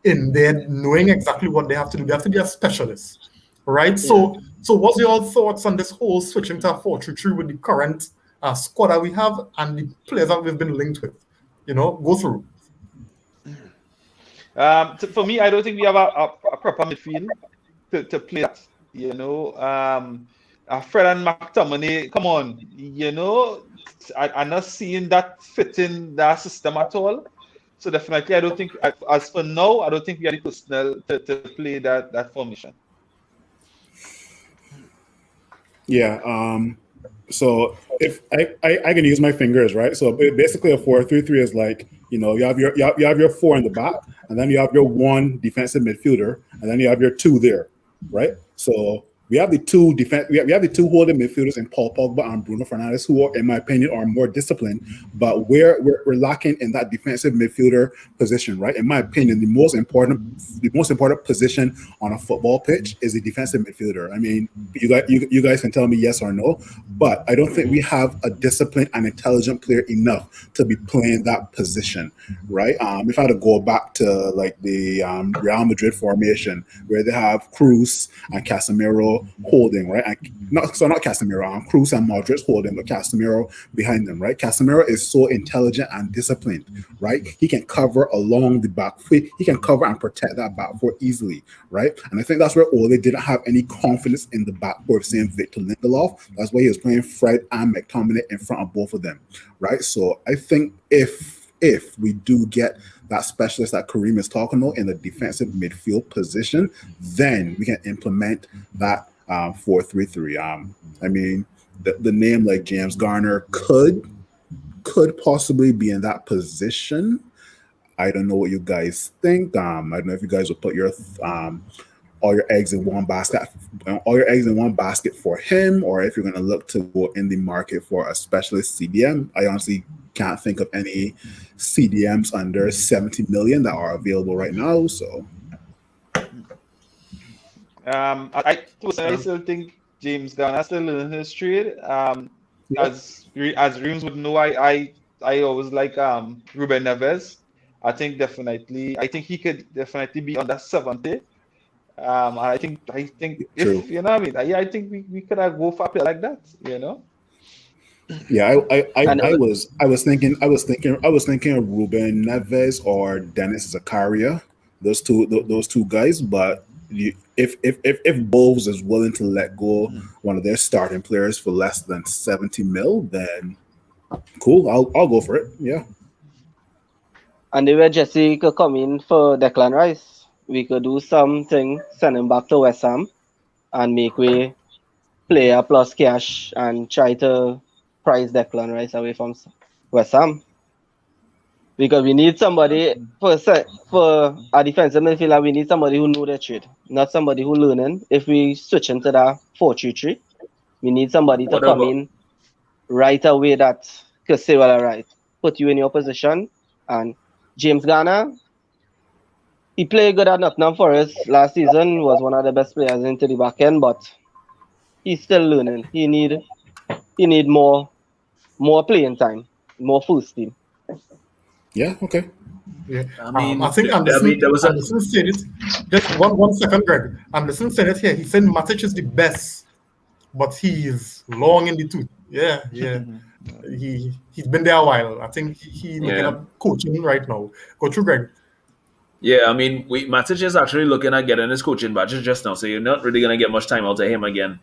in there knowing exactly what they have to do. They have to be a specialist, right? So what's your thoughts on this whole switching to a 4-3-3 with the current squad that we have and the players that we've been linked with? Go through. For me, I don't think we have a proper midfield to play that. Fred and McTominay, come on, I'm not seeing that fit in that system at all. So definitely, I don't think, as for now, I don't think we are the personnel to play that formation. Yeah. So if I can use my fingers, right? So basically, a 4-3-3 is like, you have your four in the back, and then you have your one defensive midfielder, and then you have your two there, right? So we have the two we have the two holding midfielders in Paul Pogba and Bruno Fernandes, who are, in my opinion, are more disciplined, but we're lacking in that defensive midfielder position, right? In my opinion, the most important position on a football pitch is the defensive midfielder. I mean, you guys can tell me yes or no, but I don't think we have a disciplined and intelligent player enough to be playing that position, right? If I had to go back to like the Real Madrid formation, where they have Cruz and Casemiro holding, right? Not Casemiro, Cruz and Modric holding, but Casemiro behind them, right? Casemiro is so intelligent and disciplined, right? He can cover along the back foot. He can cover and protect that back foot easily, right? And I think that's where Ole didn't have any confidence in the back foot of saying Victor Lindelof. That's why he was playing Fred and McTominay in front of both of them, right? So I think if we do get that specialist that Kareem is talking about in the defensive midfield position, then we can implement that 4-3-3. I mean, the name like James Garner could possibly be in that position. I don't know what you guys think. I don't know if you guys will put your all your eggs in one basket for him, or if you're going to look to go in the market for a specialist CDM. I honestly can't think of any CDMs under 70 million that are available right now. So, I still think James Garner still learning his trade. As Reams would know, I always like Ruben Neves. I think he could definitely be under 70. I think if you know what I mean, I think we could have go for a player like that, you know. Yeah, I was thinking of Ruben Neves or Dennis Zakaria, those two guys. But if Wolves is willing to let go one of their starting players for less than 70 mil, then cool, I'll go for it. Yeah. And the way Jesse could come in for Declan Rice, we could do something, send him back to West Ham, and make way player plus cash and try to price Declan Rice away from West Ham. Because we need somebody for our defensive midfielder. We need somebody who know their trade, not somebody who learning. If we switch into that 4-3-3, we need somebody to come in right away that could say, well, all right, put you in your position. And James Garner, he played good at Nottingham Forest last season, was one of the best players into the back end, but he's still learning. He need more playing time, more first team. Yeah, okay. Yeah. I mean, I think Anderson said it. Just one second, Greg. Anderson said it here. He said Matic is the best, but he is long in the tooth. Yeah. He's been there a while. I think he's looking at coaching right now. Go through, Greg. Yeah, I mean, Matic is actually looking at getting his coaching badges just now, so you're not really going to get much time out of him again.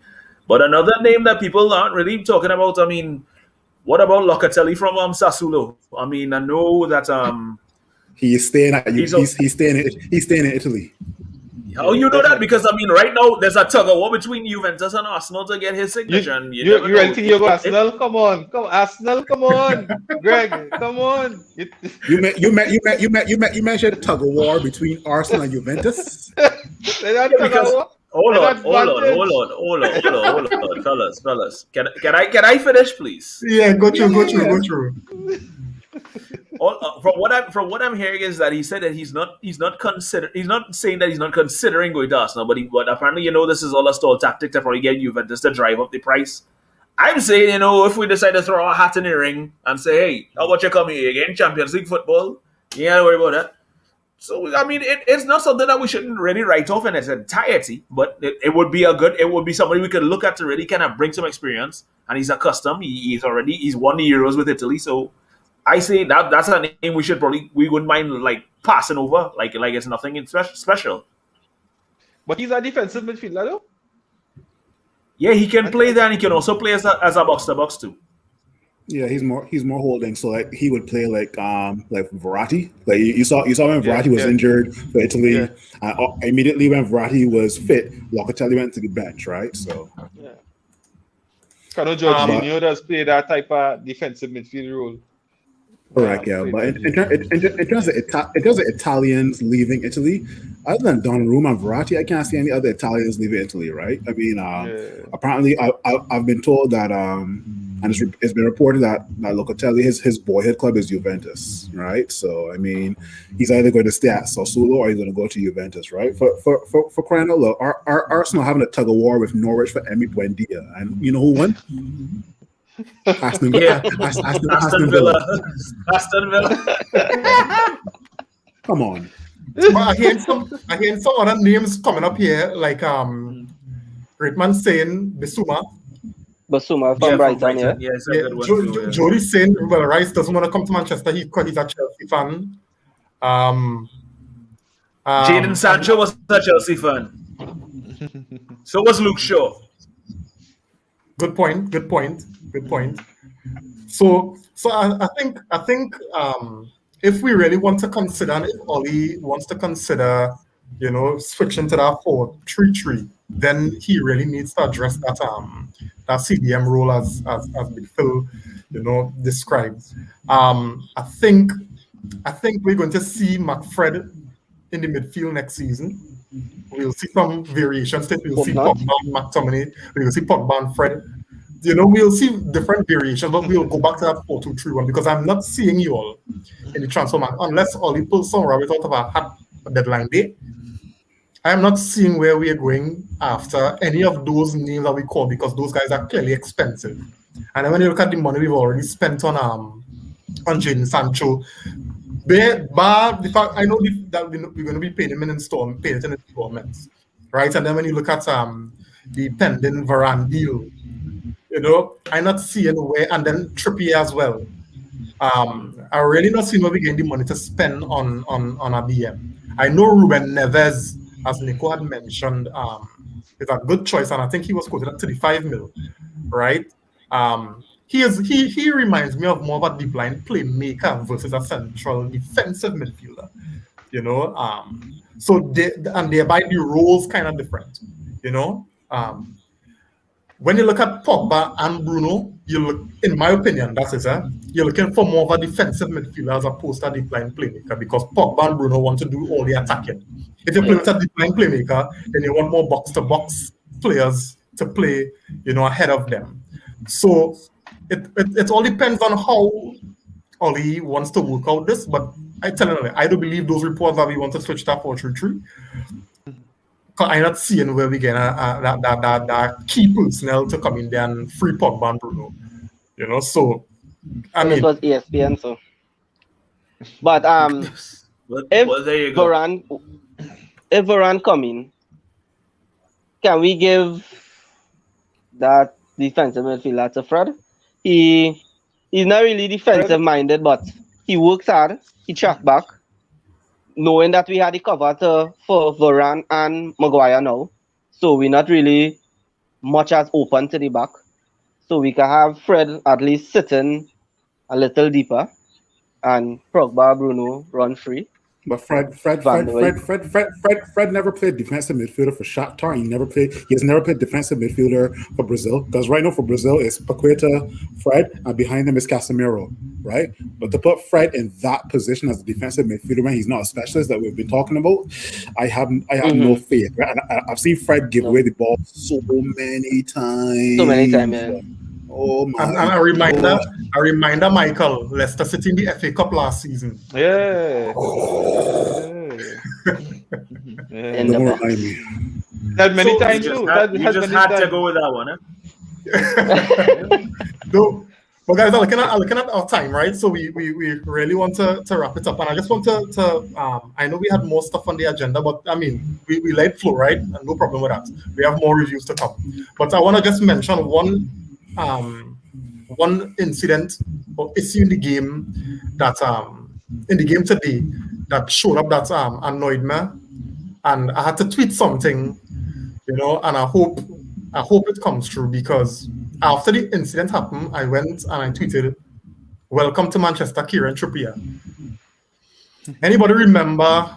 But another name that people aren't really talking about, I mean, what about Locatelli from Sassuolo? I mean, I know that he's staying at he's staying in Italy. How you know that? Because I mean, right now there's a tug of war between Juventus and Arsenal to get his signature. You really think you're going Arsenal? Come on, Arsenal, come on, Greg, come on. You mentioned tug of war between Arsenal and Juventus. Hold on, fellas. Can I finish, please? Yeah, go through. From what I'm hearing is that he said that he's not saying that he's not considering going to Arsenal, but apparently this is all a stall tactic to probably get Juventus to drive up the price. I'm saying if we decide to throw our hat in the ring and say, hey, how about you come here again, Champions League football? You ain't worry about that. So I mean, it's not something that we shouldn't really write off in its entirety, but it would be somebody we could look at to really kind of bring some experience. And he's accustomed. He's won the Euros with Italy, so I say that's a name we wouldn't mind like passing over, like it's nothing special. But he's a defensive midfielder, though. Yeah, he can play there, and he can also play as a box to box too. Yeah, he's more holding. So like he would play like Verratti. Like you saw when Verratti was injured for Italy. Immediately when Verratti was fit, Locatelli went to the bench, right? So Yeah. Carlo Jorginho does play that type of defensive midfield role. correct, yeah. But in terms of Italians leaving Italy, other than Donnarumma and Verratti, I can't see any other Italians leaving Italy, right? I mean, apparently, I've been told that, and it's been reported that Locatelli, his boyhood club is Juventus, right? So, I mean, he's either going to stay at Sassuolo or he's going to go to Juventus, right? For crying out loud, our Arsenal having a tug of war with Norwich for Emi Buendia, and you know who won? Aston Villa. Aston Villa. Come on. But I hear some other names coming up here, like great man saying Bissouma. Basuma from Brighton, yeah. Yeah, it's a good one too, Jody's saying Ruben Rice doesn't want to come to Manchester. He's a Chelsea fan. Jadon Sancho was a Chelsea fan. So was Luke Shaw. Good point. So I think if we really want to consider, and if Oli wants to consider, switching to that 4-3-3, then he really needs to address that CDM role as Big Phil, described. I think we're going to see McFred in the midfield next season. We'll see some variations. We'll see Pogba and McTominay. We'll see Pogba and Fred. We'll see different variations, but we'll go back to that 4-2-3-1 because I'm not seeing you all in the transfer market unless Oli pulls some rabbit out of a hat deadline day. I am not seeing where we are going after any of those names that we call because those guys are clearly expensive. And then when you look at the money we've already spent on Jadon Sancho, the fact I know that we're going to be paying him in installments, right? And then when you look at the pending Varane deal, I'm not seeing where, and then Trippier as well. I really not seeing where we getting the money to spend on a DM. I know Ruben Neves, as Nico had mentioned, is a good choice, and I think he was quoted at 35 mil, right? He reminds me of more of a deep line playmaker versus a central defensive midfielder, so thereby the roles kind of different, when you look at Pogba and Bruno, in my opinion, you're looking for more of a defensive midfielder as opposed to a deep line playmaker because Pogba and Bruno want to do all the attacking. If you play with a deep line playmaker, then you want more box-to-box players to play, ahead of them. So it all depends on how Oli wants to work out this, but I tell you, I don't believe those reports that we want to switch that 4-3-3. I'm not seeing where we get that key personnel to come in there and free Pogba and Bruno. So I mean, it was ESPN, so. But if there you go. Varane come in, can we give that defensive midfielder to Fred? He's not really defensive minded, but he works hard. He track back. Knowing that we had the cover for Varane and Maguire now, so we're not really much as open to the back. So we can have Fred at least sitting a little deeper and Pogba, Bruno run free. But Fred never played defensive midfielder for Shakhtar. He has never played defensive midfielder for Brazil. Because right now for Brazil it's Paqueta, Fred, and behind them is Casemiro, right? But to put Fred in that position as a defensive midfielder when he's not a specialist that we've been talking about, I have no faith. Right? And I've seen Fred give away the ball so many times. Yeah. Oh my! And a reminder, Michael, Leicester City in the FA Cup last season. Yeah. Don't remind me. That many times too. You just had to go with that one, No, but guys, I'm looking at our time, right? So we really want to wrap it up, and I just want to I know we had more stuff on the agenda, but I mean we let flow, right? And no problem with that. We have more reviews to come, but I want to just mention one incident or issue in the game that in the game today that showed up that annoyed me, and I had to tweet something, and I hope it comes true because after the incident happened, I went and I tweeted, "Welcome to Manchester, Kieran Trippier." Anybody remember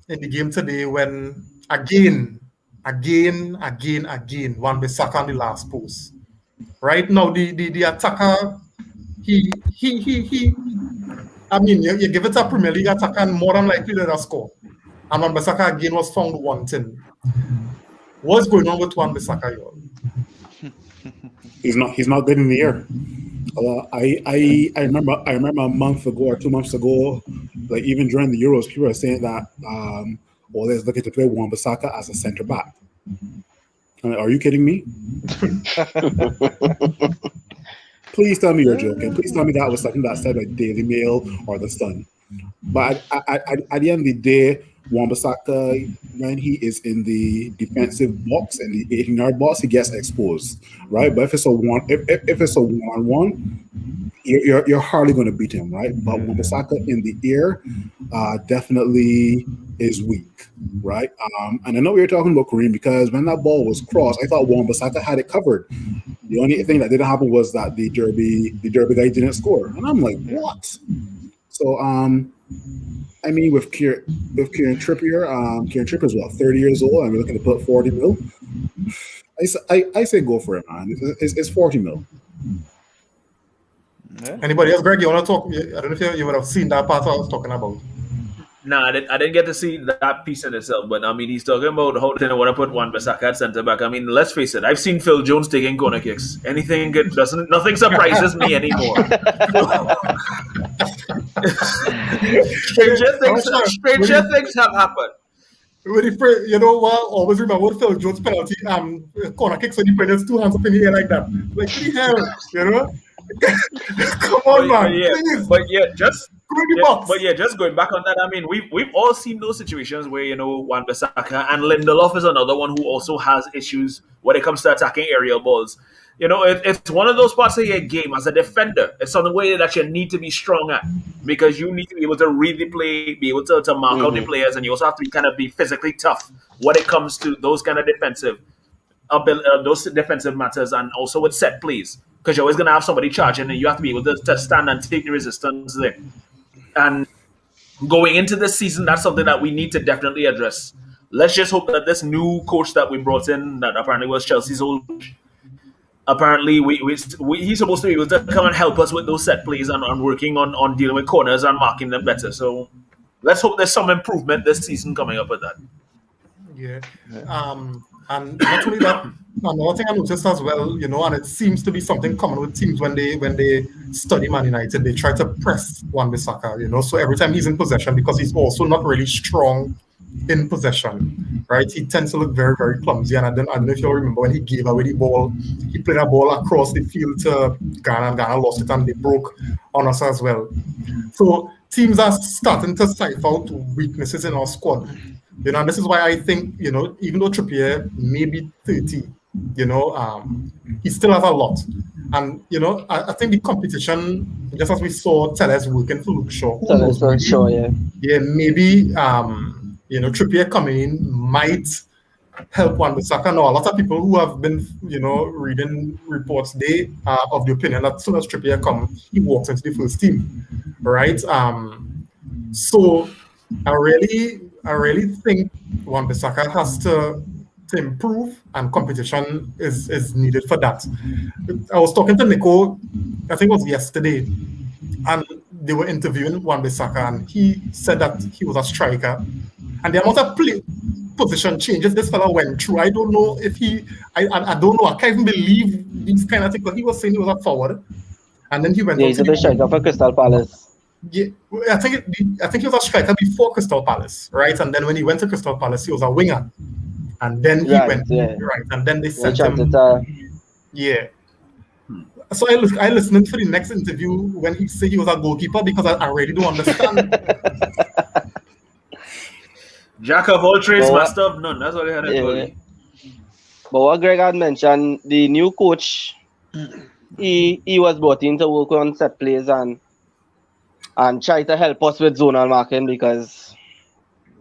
in the game today when again, Wan-Bissaka on the last post? Right now, the attacker, he. I mean, you give it a Premier League attacker, and more than likely they'll score. And Wan-Bissaka again was found wanting. What's going on with Wan-Bissaka, y'all? He's not good in the air. I remember a month ago or 2 months ago, like even during the Euros, people were saying that Ole's looking to play Wan-Bissaka as a centre back. Are you kidding me? Please tell me you're joking. Please tell me that was something that said like Daily Mail or The Sun. But at the end of the day, Wan-Bissaka, when he is in the defensive box, in the 18-yard box, he gets exposed, right? But if it's a 1-1, you're hardly going to beat him, right? But Wan-Bissaka in the air definitely is weak, right? And I know we were talking about Kareem because when that ball was crossed, I thought Wan-Bissaka had it covered. The only thing that didn't happen was that the Derby guy didn't score, and I'm like, what? So, I mean, with Kieran Trippier, Kieran Trippier is what, 30 years old, and we're looking to put 40 mil. I say go for it, man. It's 40 mil. Yeah. Anybody else, Greg? You want to talk? I don't know if you would have seen that part I was talking about. No, I didn't get to see that piece in itself, but I mean, he's talking about how they want to put Wan-Bissaka at centre back. I mean, let's face it, I've seen Phil Jones taking corner kicks. Nothing surprises me anymore. Stranger things have happened. You know what? Always remember Phil Jones penalty corner kicks when he put his two hands up in the air like that. Like, what the hell? You know? Come on, man. Just going back on that, I mean, we've all seen those situations where, you know, Wan-Bissaka and Lindelof is another one who also has issues when it comes to attacking aerial balls. You know, it's one of those parts of your game as a defender. It's something way that you need to be strong at because you need to be able to read the play, be able to mark out the players, and you also have to kind of be physically tough when it comes to those kind of defensive matters, and also with set plays because you're always going to have somebody charging and you have to be able to stand and take the resistance there. And going into this season, that's something that we need to definitely address. Let's just hope that this new coach that we brought in, that apparently was Chelsea's old coach, apparently he's supposed to be able to come and help us with those set plays and working on dealing with corners and marking them better. So let's hope there's some improvement this season coming up with that. Yeah. And not only that, another thing I noticed as well, you know, and it seems to be something common with teams when they study Man United, they try to press Wan-Bissaka, you know, so every time he's in possession, because he's also not really strong in possession, right? He tends to look very, very clumsy, and I don't know if you all remember when he gave away the ball, he played a ball across the field to Ghana, and Ghana lost it, and they broke on us as well. So teams are starting to cipher out weaknesses in our squad. You know, and this is why I think, you know, even though Trippier may be 30, you know, he still has a lot. And, you know, I think the competition, just as we saw Telles working for Luke Shaw. Yeah, maybe, you know, Trippier coming in might help Wan-Bissaka. Now, a lot of people who have been, you know, reading reports, they are of the opinion that as soon as Trippier comes, he walks into the first team, right? So I really think Wan-Bissaka has to improve, and competition is needed for that. I was talking to Nico, I think it was yesterday, and they were interviewing Wan-Bissaka, and he said that he was a striker. And the amount of position changes this fella went through, I don't know if I don't know, I can't even believe these kind of things, but he was saying he was a forward, and then he went he's a striker for Crystal Palace. Yeah, I think he was a striker before Crystal Palace, right? And then when he went to Crystal Palace, he was a winger, and then he went right, and then they sent him. Yeah. So I listened for the next interview when he said he was a goalkeeper because I really don't understand. Jack of all trades, master of none. That's what I had to tell you. But what Greg had mentioned, the new coach, he was brought in to work on set plays and try to help us with zonal marking because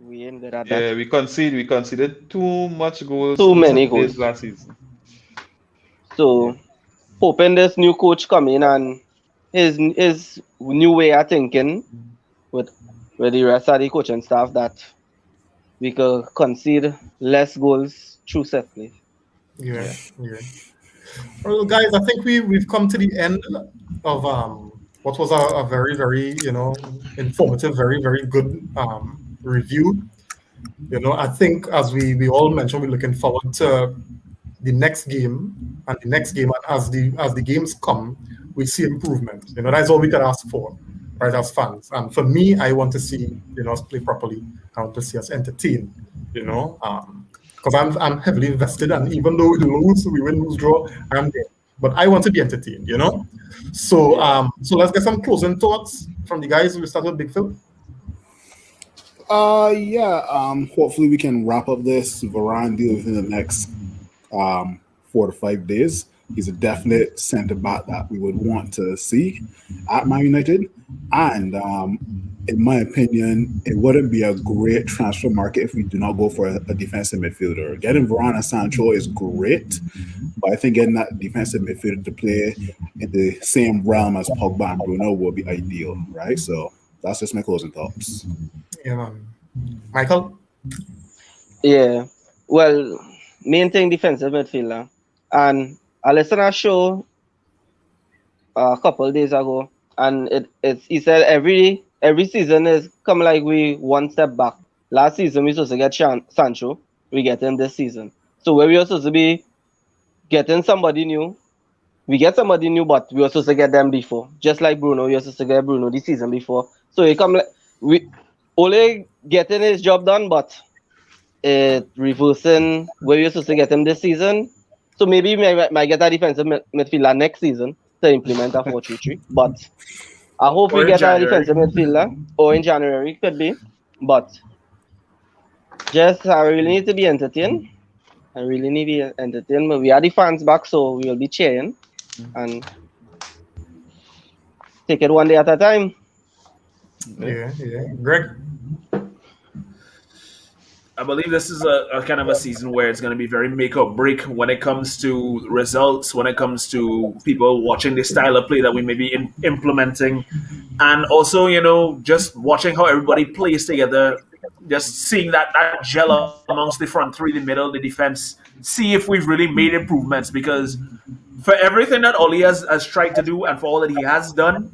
we ain't good at that. Yeah, we conceded too much goals. Too many goals last season. So hoping this new coach come in and his new way of thinking with the rest of the coaching staff that we could concede less goals through set play. Yeah. Well, guys, I think we've come to the end of what was a very, very, informative, very, very good review. I think as we all mentioned, we're looking forward to the next game and the next game, and as the games come, we see improvement. That's all we can ask for, right, as fans. And for me, I want to see us play properly. I want to see us entertain. Because I'm heavily invested, and even though we lose, we win, lose, draw, I'm there. But I want to be entertained. So so let's get some closing thoughts from the guys. We start with Big Phil. Hopefully we can wrap up this Varane deal within the next 4 to 5 days. He's a definite centre back that we would want to see at Man United. And in my opinion, it wouldn't be a great transfer market if we do not go for a defensive midfielder. Getting Varane and Sancho is great, but I think getting that defensive midfielder to play in the same realm as Pogba and Bruno will be ideal, right? So that's just my closing thoughts. Yeah, man. Michael? Yeah. Well, main thing, defensive midfielder. And I listened to a show a couple of days ago, and he said every season is come like we one step back. Last season we supposed to get Sancho, we get him this season. So where we were supposed to be getting somebody new, we get somebody new, but we were supposed to get them before. Just like Bruno, we were supposed to get Bruno the season before. So he come like we only getting his job done, but reversing where we were supposed to get him this season. So maybe we might get a defensive midfielder next season to implement a 4-3-3. But I hope we get a defensive midfielder, or in January, could be. But just I really need to be entertained. I really need to be entertained. But we are the fans back, so we will be cheering and take it one day at a time. Yeah. Greg? I believe this is a kind of a season where it's going to be very make or break when it comes to results, when it comes to people watching the style of play that we may be implementing, and also, just watching how everybody plays together, just seeing that gel amongst the front three, the middle, the defense, see if we've really made improvements, because for everything that Oli has tried to do and for all that he has done,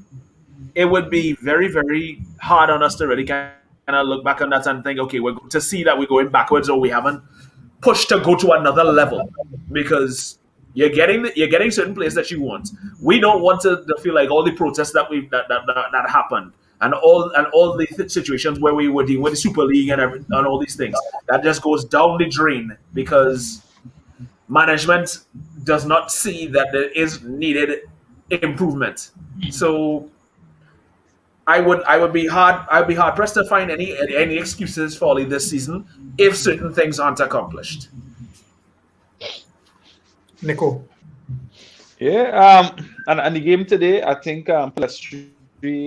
it would be very, very hard on us to really kind of look back on that and think, okay, we're to see that we're going backwards or we haven't pushed to go to another level, because you're getting certain players that you want. We don't want to feel like all the protests that happened and all the situations where we were dealing with the Super League and all these things, that just goes down the drain because management does not see that there is needed improvement. So I'd be hard pressed to find any excuses for Oli this season if certain things aren't accomplished. Nico? Yeah, and the game today, I think Pelestri,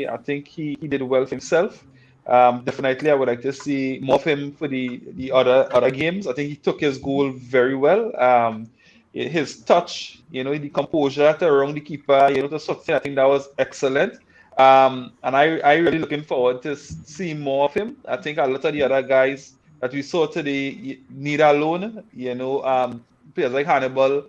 I think he did well for himself. Definitely, I would like to see more of him for the other games. I think he took his goal very well. His touch, the composure to around the keeper, to something, I think that was excellent. And I really looking forward to see more of him. I think a lot of the other guys that we saw today need a loan. Players like Hannibal.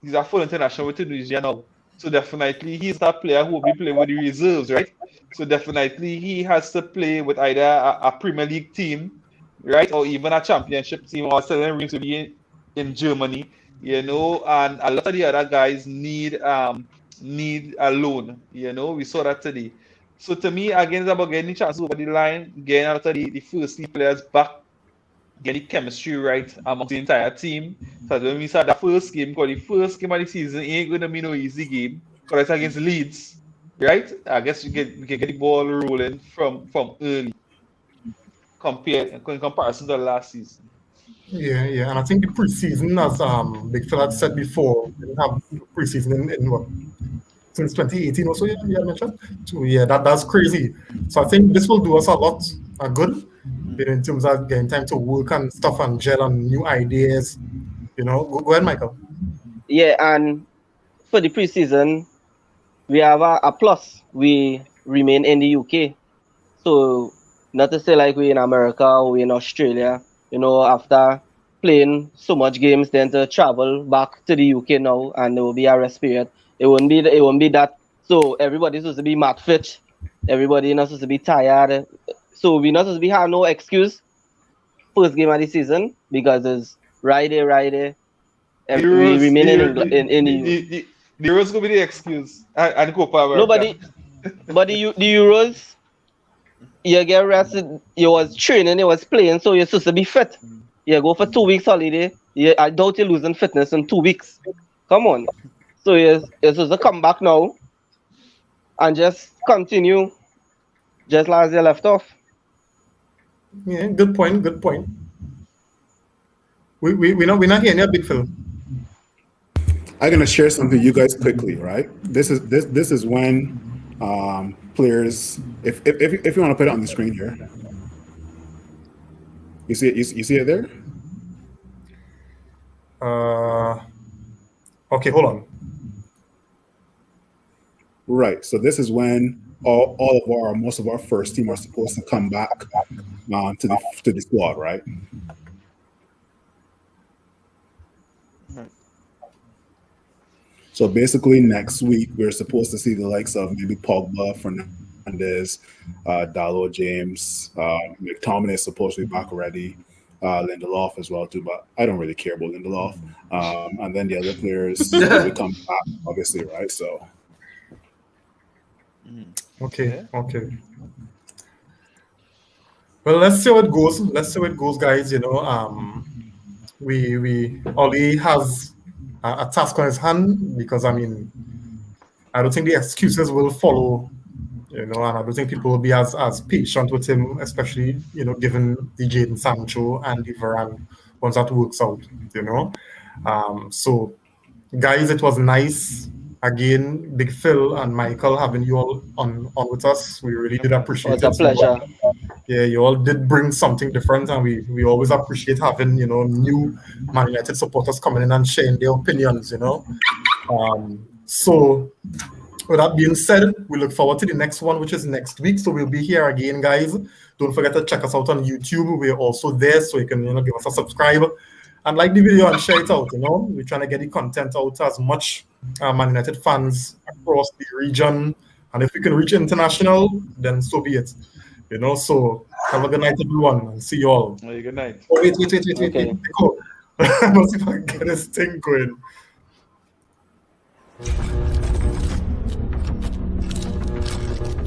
He's a full international with Tunisia now. So definitely he's that player who will be playing with the reserves, right? So definitely he has to play with either a Premier League team, right? Or even a championship team, or Southern Rings to be in Germany, and a lot of the other guys need a loan. We saw that today. So to me, again, it's about getting the chance over the line, getting a lot of the first team players back, getting the chemistry right amongst the entire team. So when we start the first game, because the first game of the season ain't going to be no easy game, because it's against Leeds, right? I guess you can get the ball rolling from early, in comparison to the last season. Yeah, and I think the preseason, as Big Phil had said before, we didn't have preseason in what, since 2018 or so, you had mentioned. So yeah, that's crazy. So I think this will do us a lot good, in terms of getting time to work and stuff and gel on new ideas. Go ahead, Michael. Yeah, and for the preseason, we have a plus. We remain in the UK. So not to say like we in America or we in Australia, after playing so much games, then to travel back to the UK now and there will be a rest period. It won't be that. So everybody's supposed to be mat fit. Everybody not supposed to be tired. So we not supposed to be have no excuse first game of the season because it's right there. The We Euros, remain the, in Euro- England in the the Euros gonna be the excuse, and Copa America. nobody. But the Euros, you get rested. You was training, you was playing, so you're supposed to be fit. You go for 2 weeks holiday. I doubt you're losing fitness in 2 weeks. Come on. So you're supposed to come back now and just continue just as you left off. Yeah, good point. Good point. We're not hearing you, Big Phil. I'm gonna share something with you guys quickly, right? This is when players, if you want to put it on the screen here, you see it. You see it there. Okay, hold on. Right. So this is when most of our first team are supposed to come back to the squad, right? So basically, next week we're supposed to see the likes of maybe Pogba, Fernandez, Dalot, James, McTominay is supposed to be back already, Lindelof as well too, but I don't really care about Lindelof. And then the other players will come back, obviously, right? So. Okay. Well, let's see how it goes. Guys. We Ollie has a task on his hand because I don't think the excuses will follow, and I don't think people will be as patient with him, especially given the Jadon Sancho and the Varane once that works out, So, guys, it was nice again, Big Phil and Michael, having you all on with us. We really did appreciate It's a it. pleasure. Yeah, you all did bring something different, and we always appreciate having new Man United supporters coming in and sharing their opinions. So with that being said, we look forward to the next one, which is next week. So we'll be here again, guys. Don't forget to check us out on YouTube. We're also there, so you can give us a subscribe and like the video and share it out. We're trying to get the content out to as much Man United fans across the region, and if we can reach international, then so be it. So have a good night, everyone, and see you all. Good night. Oh, wait. Okay. Cool. Let's see if I can get this thing going.